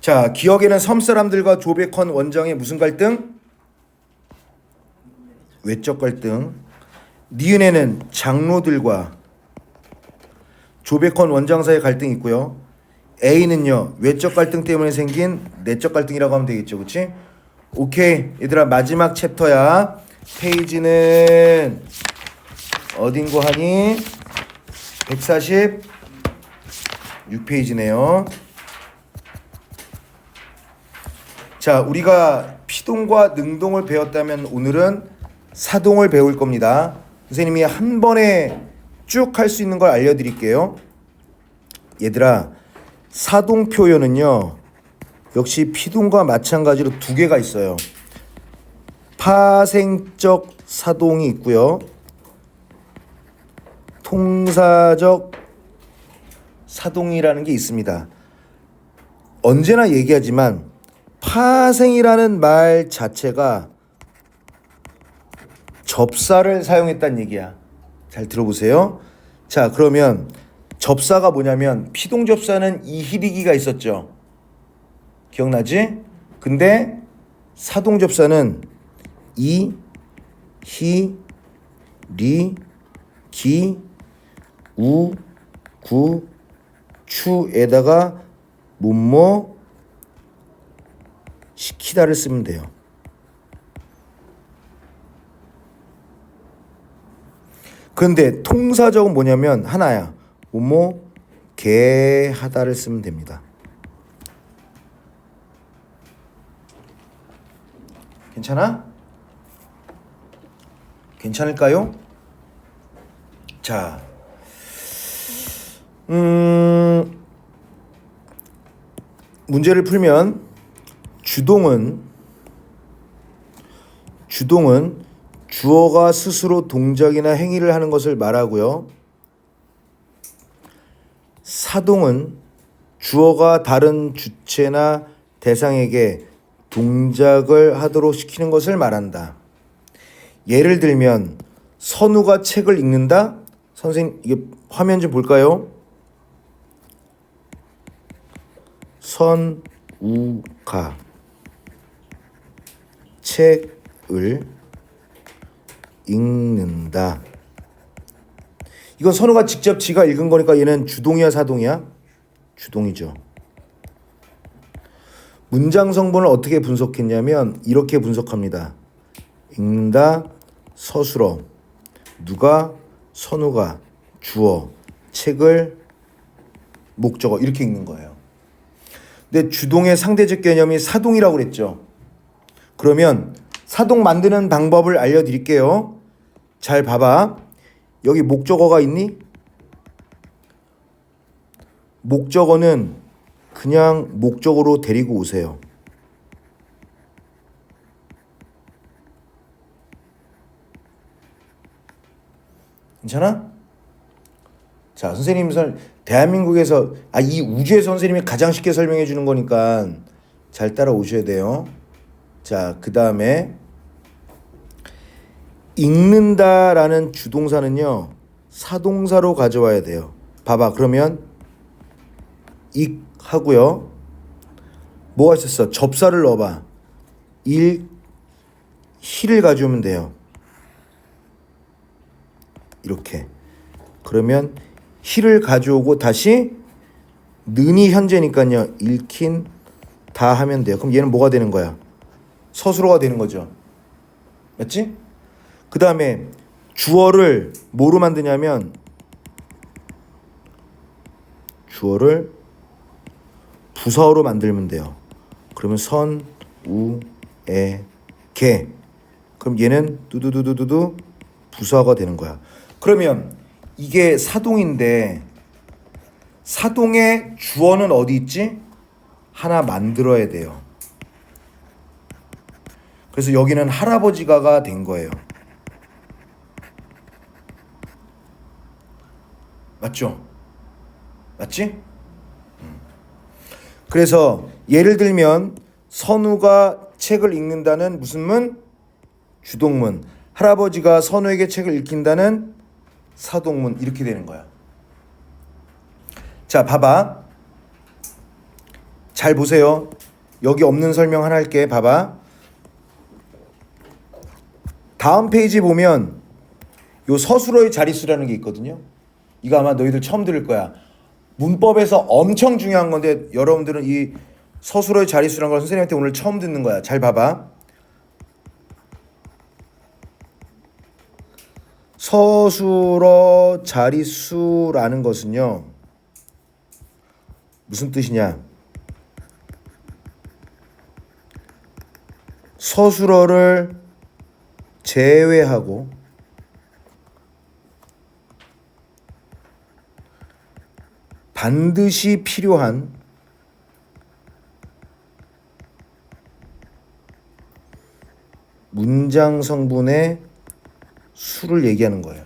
자, 기억에는 섬 사람들과 조백헌 원장의 무슨 갈등? 외적 갈등. 니은에는 장로들과 조백헌 원장 사이의 갈등이 있고요. A는요, 외적 갈등 때문에 생긴 내적 갈등이라고 하면 되겠죠. 그치? 오케이. 얘들아, 마지막 챕터야. 페이지는 어딘고 하니? 146페이지네요. 자, 우리가 피동과 능동을 배웠다면 오늘은 사동을 배울 겁니다. 선생님이 한 번에 쭉 할 수 있는 걸 알려드릴게요. 얘들아, 사동 표현은요, 역시 피동과 마찬가지로 두 개가 있어요. 파생적 사동이 있고요. 통사적 사동이라는 게 있습니다. 언제나 얘기하지만 파생이라는 말 자체가 접사를 사용했다는 얘기야. 잘 들어보세요. 자, 그러면 접사가 뭐냐면 피동접사는 이희리기가 있었죠. 기억나지? 근데 사동접사는 이, 히, 리, 기, 우, 구, 추에다가 뭐뭐 시키다를 쓰면 돼요. 그런데 통사적은 뭐냐면 하나야. 뭐뭐 개하다를 쓰면 됩니다. 괜찮아? 괜찮을까요? 자, 문제를 풀면 주동은 주어가 스스로 동작이나 행위를 하는 것을 말하고요. 사동은 주어가 다른 주체나 대상에게 동작을 하도록 시키는 것을 말한다. 예를 들면 선우가 책을 읽는다. 선생님, 이게 화면 좀 볼까요? 선우가 책을 읽는다. 이건 선우가 직접 지가 읽은 거니까 얘는 주동이야 사동이야? 주동이죠. 문장 성분을 어떻게 분석했냐면 이렇게 분석합니다. 읽는다 서술어 누가 선우가 주어 책을 목적어 이렇게 읽는 거예요. 근데 주동의 상대적 개념이 사동이라고 그랬죠. 그러면 사동 만드는 방법을 알려드릴게요. 잘 봐봐. 여기 목적어가 있니? 목적어는 그냥 목적어로 데리고 오세요. 괜찮아? 자, 선생님 대한민국에서 이 우주의 선생님이 가장 쉽게 설명해 주는 거니까 잘 따라오셔야 돼요. 자, 그다음에 읽는다라는 주동사는요. 사동사로 가져와야 돼요. 봐봐. 그러면 읽 하고요. 뭐가 있었어? 접사를 넣어봐. 히를 가져오면 돼요. 이렇게. 그러면 히를 가져오고 다시 는이 현재니까요. 읽힌 다 하면 돼요. 그럼 얘는 뭐가 되는 거야? 서술어가 되는 거죠. 맞지? 그 다음에 주어를 뭐로 만드냐면 주어를 부사어로 만들면 돼요. 그러면 선, 우, 에, 개. 그럼 얘는 두두두두두두 부사어가 되는 거야. 그러면 이게 사동인데 사동의 주어는 어디 있지? 하나 만들어야 돼요. 그래서 여기는 할아버지가가 된 거예요. 맞죠? 맞지? 그래서 예를 들면 선우가 책을 읽는다는 무슨 문? 주동문. 할아버지가 선우에게 책을 읽힌다는 사동문. 이렇게 되는 거야. 자, 봐봐. 잘 보세요. 여기 없는 설명 하나 할게. 봐봐. 다음 페이지 보면 요 서술어의 자릿수라는 게 있거든요. 이거 아마 너희들 처음 들을 거야. 문법에서 엄청 중요한 건데 여러분들은 이 서술어의 자릿수라는 걸 선생님한테 오늘 처음 듣는 거야. 잘 봐봐. 서술어 자릿수라는 것은요. 무슨 뜻이냐? 서술어를 제외하고 반드시 필요한 문장 성분의 수를 얘기하는 거예요.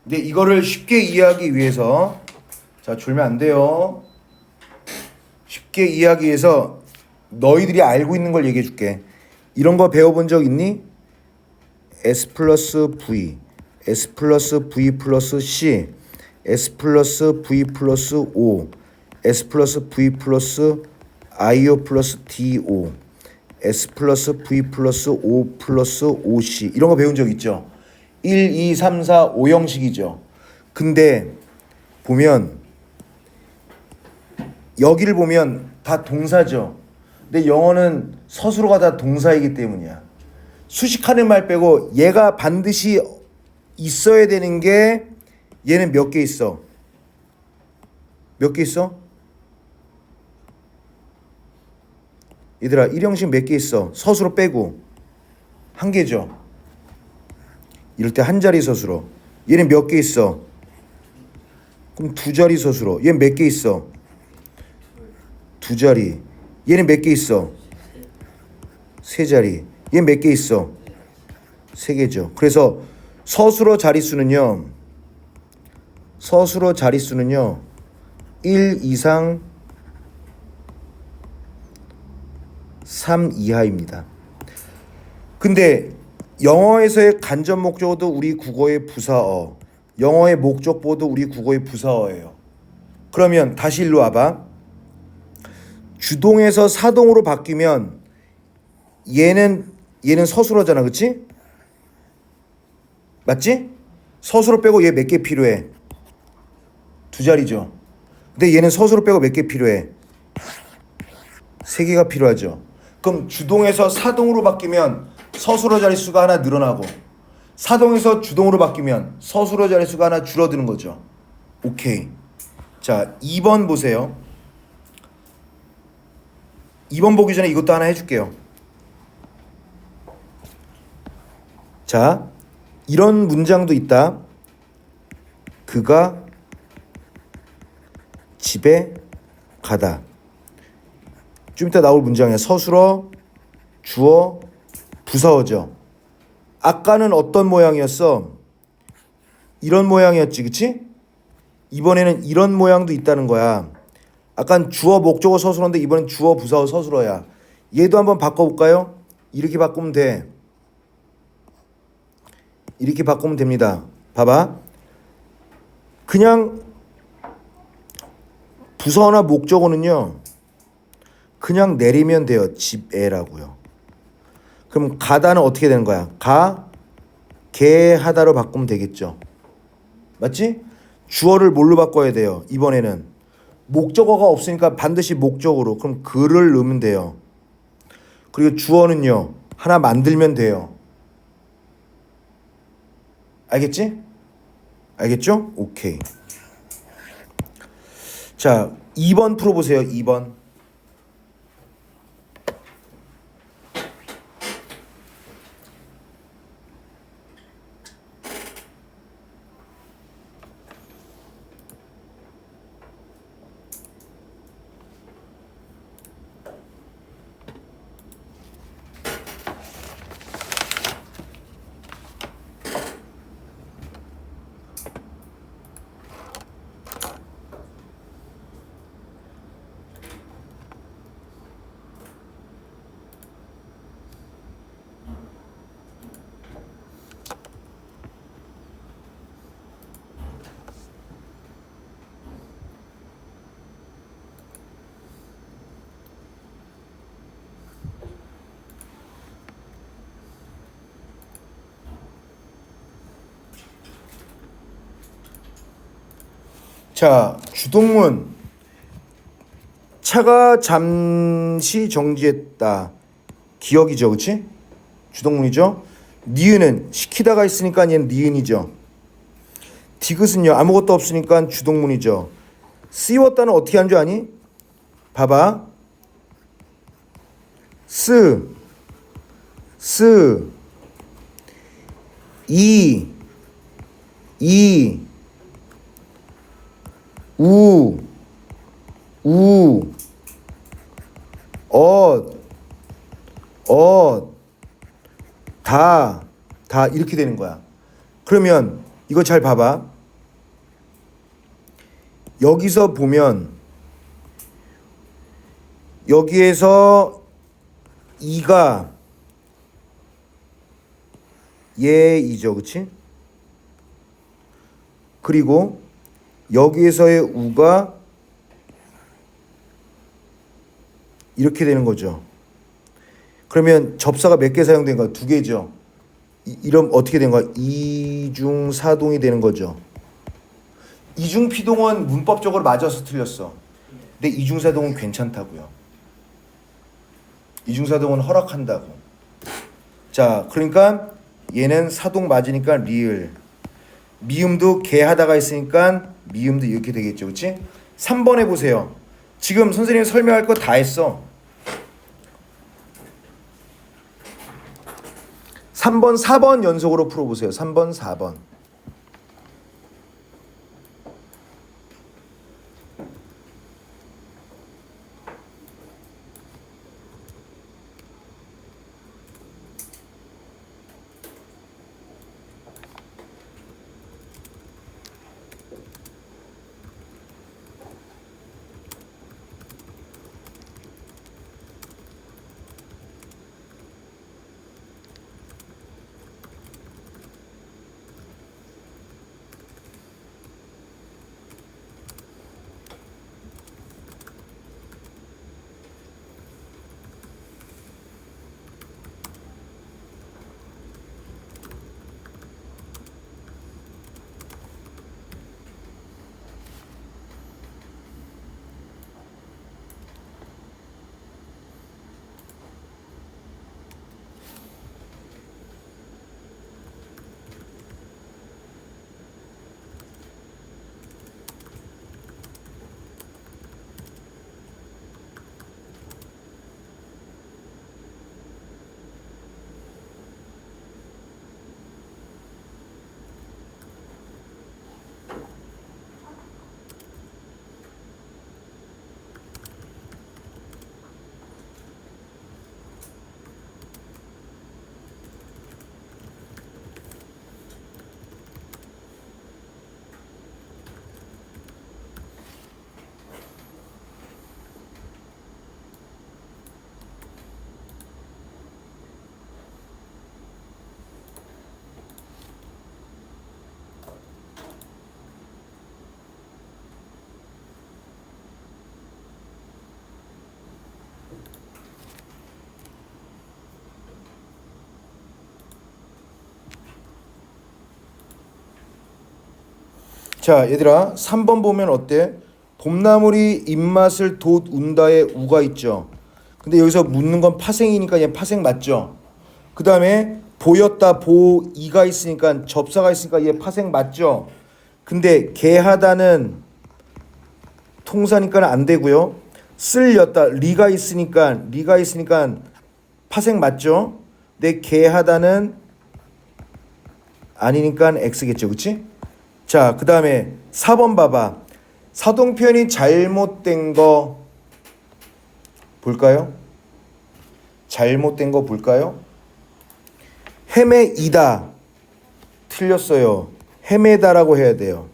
근데 이거를 쉽게 이해하기 위해서 자, 졸면 안 돼요. 쉽게 이해하기 위해서 너희들이 알고 있는 걸 얘기해 줄게. 이런 거 배워본 적 있니? S 플러스 V, S 플러스 V 플러스 C, S 플러스 V 플러스 O, S 플러스 V 플러스 IO 플러스 DO, S 플러스 V 플러스 O 플러스 OC 이런 거 배운 적 있죠? 1, 2, 3, 4, 5 형식이죠. 근데 보면 여기를 보면 다 동사죠. 근데 영어는 서술어가 다 동사이기 때문이야. 수식하는 말 빼고 얘가 반드시 있어야 되는 게 얘는 몇 개 있어? 몇 개 있어? 얘들아, 일형식 몇 개 있어? 서술어 빼고 한 개죠. 이럴 때 한 자리 서술어. 얘는 몇 개 있어? 그럼 두 자리 서술어. 얘는 몇 개 있어? 두 자리. 얘는 몇 개 있어? 세 자리. 얘는 몇 개 있어? 세 개죠. 그래서 서술어 자릿수는요. 1 이상 3 이하입니다. 근데 영어에서의 간접 목적어도 우리 국어의 부사어, 영어의 목적보도 우리 국어의 부사어예요. 그러면 다시 일로 와봐. 주동에서 사동으로 바뀌면 얘는 서술어잖아, 그치? 맞지? 서술어 빼고 얘 몇 개 필요해? 두 자리죠. 근데 얘는 서술어 빼고 몇 개 필요해? 세 개가 필요하죠. 그럼 주동에서 사동으로 바뀌면 서술어 자릿수가 하나 늘어나고 사동에서 주동으로 바뀌면 서술어 자릿수가 하나 줄어드는 거죠. 오케이. 자, 2번 보세요. 2번 보기 전에 이것도 하나 해줄게요. 자, 이런 문장도 있다. 그가 집에 가다. 좀 이따 나올 문장이야. 서술어, 주어, 부사어죠. 아까는 어떤 모양이었어? 이런 모양이었지, 그치? 이번에는 이런 모양도 있다는 거야. 아깐 주어, 목적어, 서술어인데 이번엔 주어, 부사어, 서술어야. 얘도 한번 바꿔볼까요? 이렇게 바꾸면 돼. 이렇게 바꾸면 됩니다. 봐봐. 그냥 부사어나 목적어는요. 그냥 내리면 돼요. 집에라고요. 그럼 가다는 어떻게 되는 거야? 개하다로 바꾸면 되겠죠. 맞지? 주어를 뭘로 바꿔야 돼요? 이번에는 목적어가 없으니까 반드시 목적으로. 그럼 그를 넣으면 돼요. 그리고 주어는요. 하나 만들면 돼요. 알겠지? 알겠죠? 오케이. 자, 2번 풀어보세요. 2번. 자, 주동문. 차가 잠시 정지했다. 기억이죠, 그치? 주동문이죠. 니은은 시키다가 있으니까 얘는 니은이죠. 디귿은요 아무것도 없으니까 주동문이죠. 쓰이웠다는 어떻게 하는 줄 아니? 봐봐. 스, 이, 우, 다 이렇게 되는 거야. 그러면 이거 잘 봐봐. 여기서 보면 여기에서 이가 얘이죠, 그치? 그리고 여기에서의 우가 이렇게 되는 거죠. 그러면 접사가 몇 개 사용된 거야? 두 개죠. 이러면 어떻게 된 거야? 이중사동이 되는 거죠. 이중피동은 문법적으로 맞아서 틀렸어. 근데 이중사동은 괜찮다고요. 이중사동은 허락한다고. 자, 그러니까 얘는 사동 맞으니까 리을. 미음도 개하다가 있으니까 미음도 이렇게 되겠죠. 그치? 3번 해보세요. 지금 선생님이 설명할 거 다 했어. 3번, 4번 연속으로 풀어보세요. 3번, 4번. 자, 얘들아, 3번 보면 어때? 봄나물이 입맛을 돋운다에 우가 있죠. 근데 여기서 묻는 건 파생이니까 얘 파생 맞죠? 그 다음에 보였다 보이가 있으니까 접사가 있으니까 얘 파생 맞죠? 근데 개하다는 통사니까 안 되고요. 쓸렸다 리가 있으니까 파생 맞죠? 근데 개하다는 아니니까 X겠죠. 그치? 자, 그 다음에 4번 봐봐. 사동표현이 잘못된 거 볼까요? 잘못된 거 볼까요? 헤매이다 틀렸어요. 헤매다라고 해야 돼요.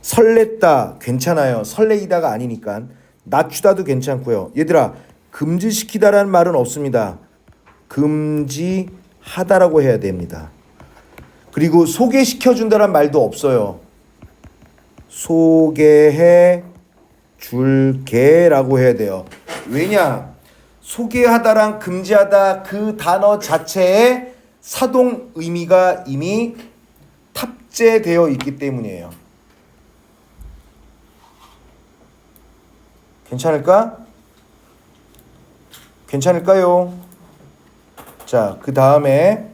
설렜다 괜찮아요. 설레이다가 아니니까. 낮추다도 괜찮고요. 얘들아, 금지시키다라는 말은 없습니다. 금지하다라고 해야 됩니다. 그리고 소개시켜준다란 말도 없어요. 소개해 줄게라고 해야 돼요. 왜냐? 소개하다랑 금지하다 그 단어 자체에 사동 의미가 이미 탑재되어 있기 때문이에요. 괜찮을까? 괜찮을까요? 자, 그 다음에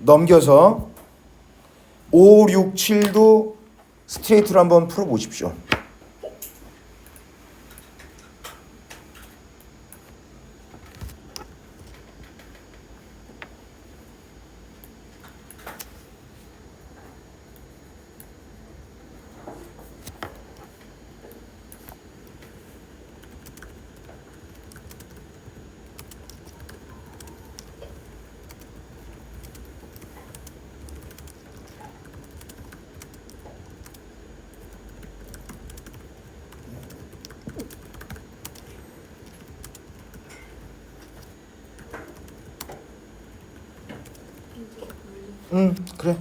넘겨서 5, 6, 7도 스트레이트로 한번 풀어보십시오. 그래.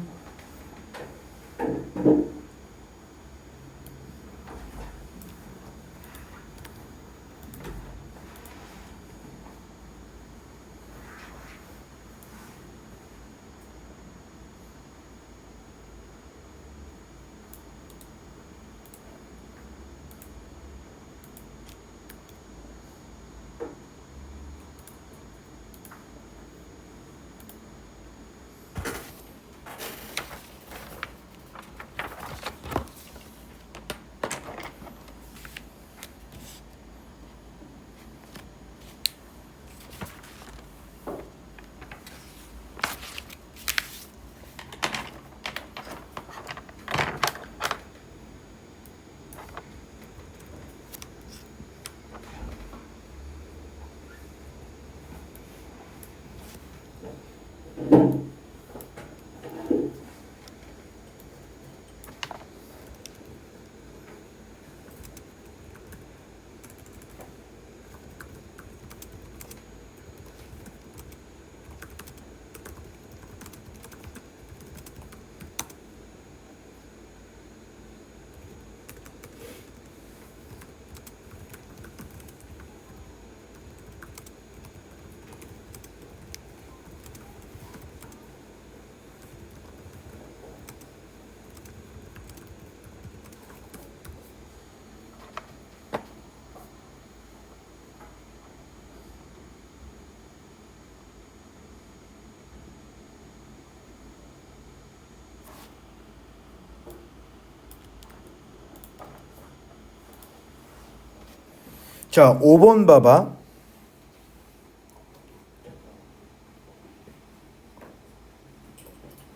자, 5번 봐봐.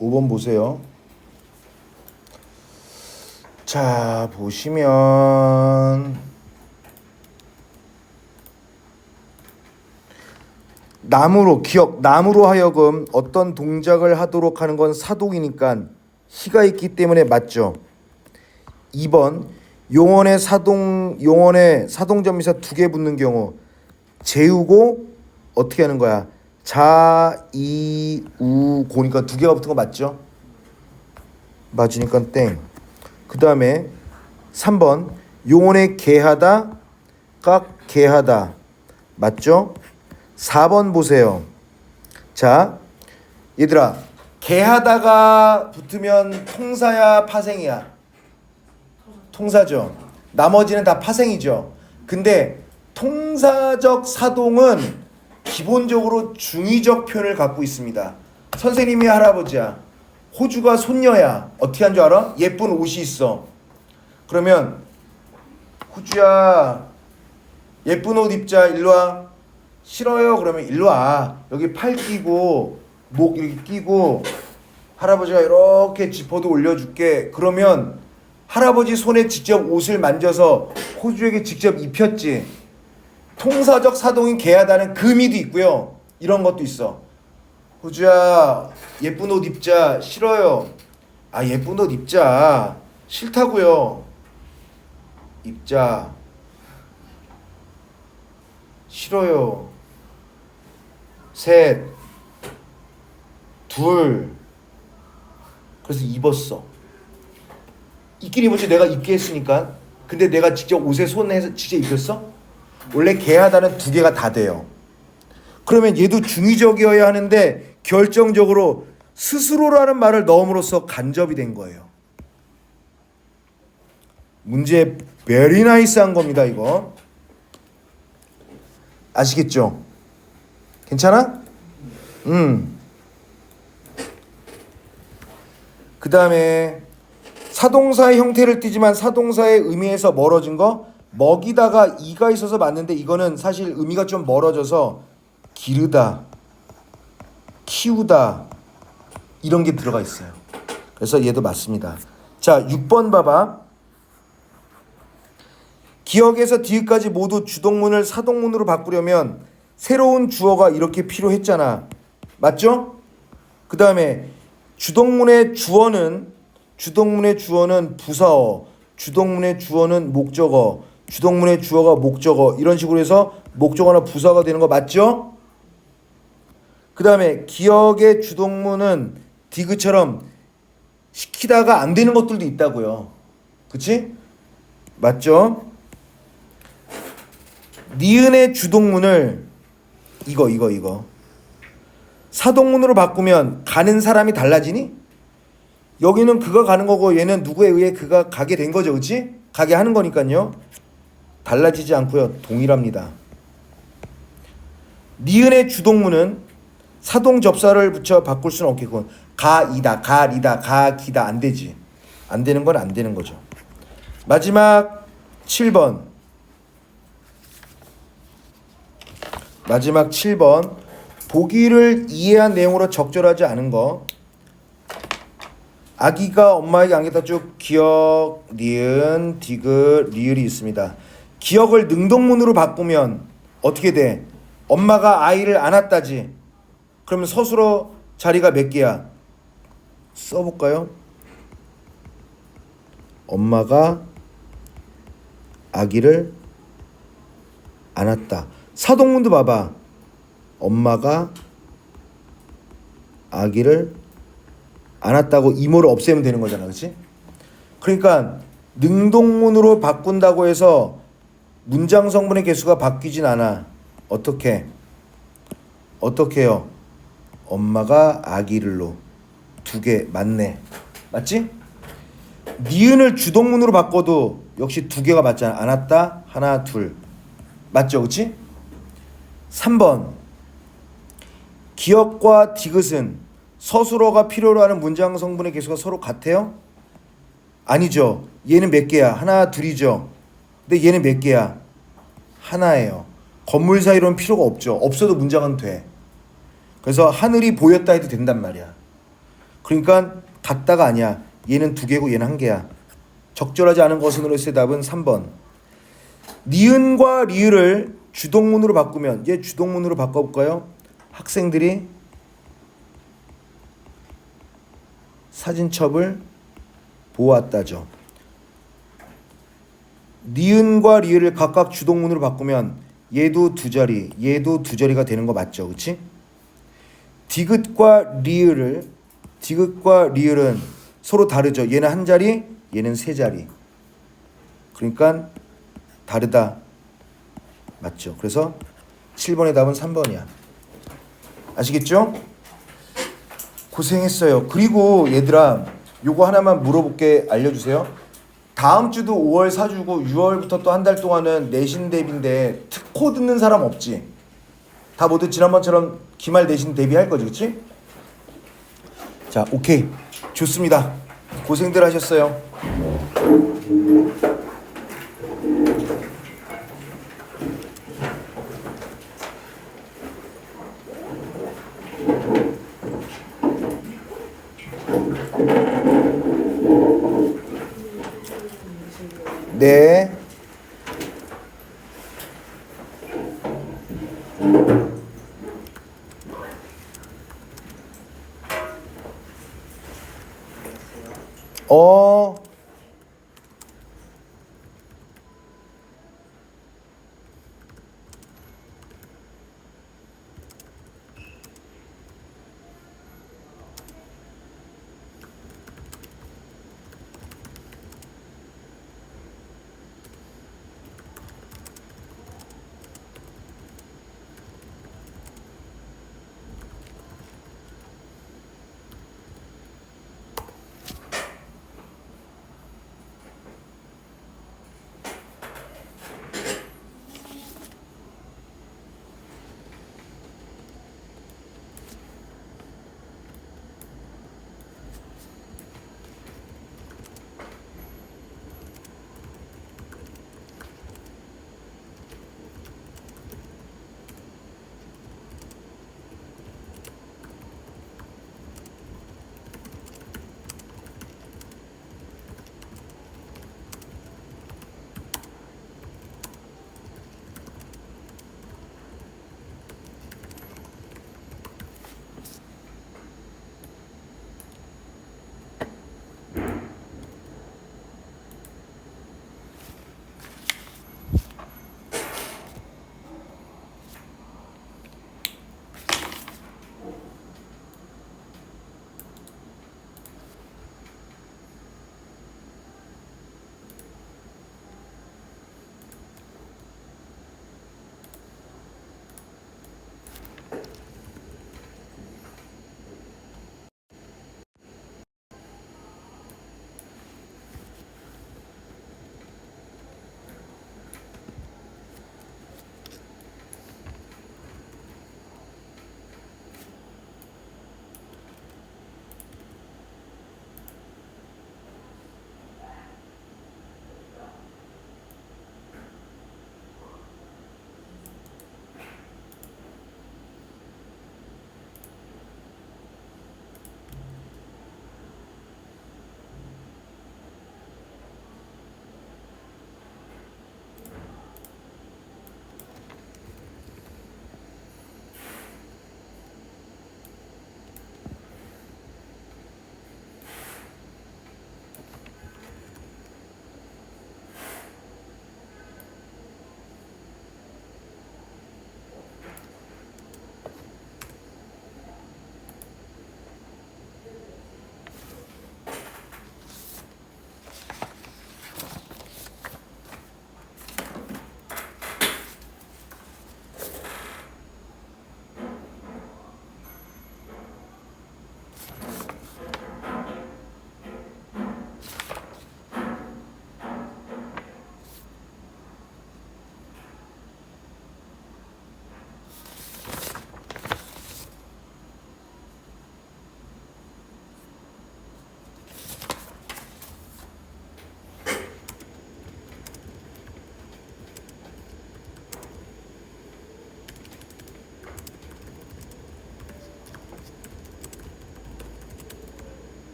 5번 보세요. 자, 보시면 나무로 하여금 어떤 동작을 하도록 하는 건 사동이니까 희가 있기 때문에 맞죠. 2번 용언에 사동점미사 두 개 붙는 경우 재우고 어떻게 하는 거야? 자, 이, 우, 고니까 두 개가 붙은 거 맞죠? 맞으니까 땡. 그 다음에 3번 용언에 개하다, 깍 개하다 맞죠? 4번 보세요. 자, 얘들아, 개하다가 붙으면 통사야 파생이야? 통사죠. 나머지는 다 파생이죠. 근데 통사적 사동은 기본적으로 중의적 표현을 갖고 있습니다. 선생님이 할아버지야. 호주가 손녀야. 어떻게 한 줄 알아? 예쁜 옷이 있어. 그러면 호주야 예쁜 옷 입자. 일로 와. 싫어요. 그러면 일로 와. 여기 팔 끼고 목 이렇게 끼고 할아버지가 이렇게 지퍼도 올려줄게. 그러면 할아버지 손에 직접 옷을 만져서 호주에게 직접 입혔지. 통사적 사동인 개하다는 그 의미도 있고요. 이런 것도 있어. 호주야 예쁜 옷 입자. 싫어요. 아 예쁜 옷 입자. 싫다고요. 입자. 싫어요. 셋, 둘. 그래서 입었어. 입긴 입었지. 내가 입게 했으니까. 근데 내가 직접 옷에 손해서 직접 입혔어? 원래 개하다는 두 개가 다 돼요. 그러면 얘도 중의적이어야 하는데 결정적으로 스스로라는 말을 넣음으로써 간접이 된 거예요. 문제 베리 나이스한 겁니다. 이거 아시겠죠? 괜찮아? 그 다음에 사동사의 형태를 띠지만 사동사의 의미에서 멀어진 거. 먹이다가 이가 있어서 맞는데 이거는 사실 의미가 좀 멀어져서 기르다, 키우다 이런 게 들어가 있어요. 그래서 얘도 맞습니다. 자, 6번 봐봐. 기역에서 디귿까지 모두 주동문을 사동문으로 바꾸려면 새로운 주어가 이렇게 필요했잖아. 맞죠? 그 다음에 주동문의 주어는 부사어, 주동문의 주어는 목적어, 주동문의 주어가 목적어 이런 식으로 해서 목적어나 부사어가 되는 거 맞죠? 그 다음에 기역의 주동문은 디귿처럼 시키다가 안 되는 것들도 있다고요. 그치? 맞죠? 니은의 주동문을 이거 사동문으로 바꾸면 가는 사람이 달라지니? 여기는 그가 가는 거고 얘는 누구에 의해 그가 가게 된 거죠. 그치? 가게 하는 거니까요. 달라지지 않고요. 동일합니다. 니은의 주동문은 사동 접사를 붙여 바꿀 수는 없겠고 가이다, 가리다, 가기다 안 되지. 안 되는 건 안 되는 거죠. 마지막 7번. 보기를 이해한 내용으로 적절하지 않은 거. 아기가 엄마에게 안겼다 쭉 기역, 니은, 디귿, 리을이 있습니다. 기역을 능동문으로 바꾸면 어떻게 돼? 엄마가 아이를 안았다지. 그러면 서술어 자리가 몇 개야? 써볼까요? 엄마가 아기를 안았다. 사동문도 봐봐. 엄마가 아기를 안았다고 이모를 없애면 되는 거잖아. 그렇지? 그러니까 능동문으로 바꾼다고 해서 문장 성분의 개수가 바뀌진 않아. 어떻게? 어떻게요? 엄마가 아기를로 2개 맞네. 맞지? 니은을 주동문으로 바꿔도 역시 2개가 맞잖아. 안았다 하나 둘 맞죠? 그치? 3번 기역과 디귿은 서술어가 필요로 하는 문장 성분의 개수가 서로 같아요? 아니죠. 얘는 몇 개야? 하나 둘이죠. 근데 얘는 몇 개야? 하나예요. 건물 사이로는 필요가 없죠. 없어도 문장은 돼. 그래서 하늘이 보였다 해도 된단 말이야. 그러니까 같다가 아니야. 얘는 2개고 얘는 1개야. 적절하지 않은 것은으로서의 답은 3번. 니은과 리을을 주동문으로 바꾸면 얘 주동문으로 바꿔볼까요? 학생들이 사진첩을 보았다죠. 니은과 리을을 각각 주동문으로 바꾸면 얘도 2자리, 얘도 2자리가 되는 거 맞죠? 그치? 디귿과 리을은 서로 다르죠. 얘는 1자리, 얘는 3자리. 그러니까 다르다. 맞죠? 그래서 7번의 답은 3번이야. 아시겠죠? 고생했어요. 그리고 얘들아, 요거 하나만 물어볼게. 알려주세요. 다음 주도 5월 사주고 6월부터 또 한 달 동안은 내신 대비인데 특코 듣는 사람 없지? 다 모두 지난번처럼 기말 내신 대비할 거지, 그치? 자, 오케이. 좋습니다. 고생들 하셨어요. 네.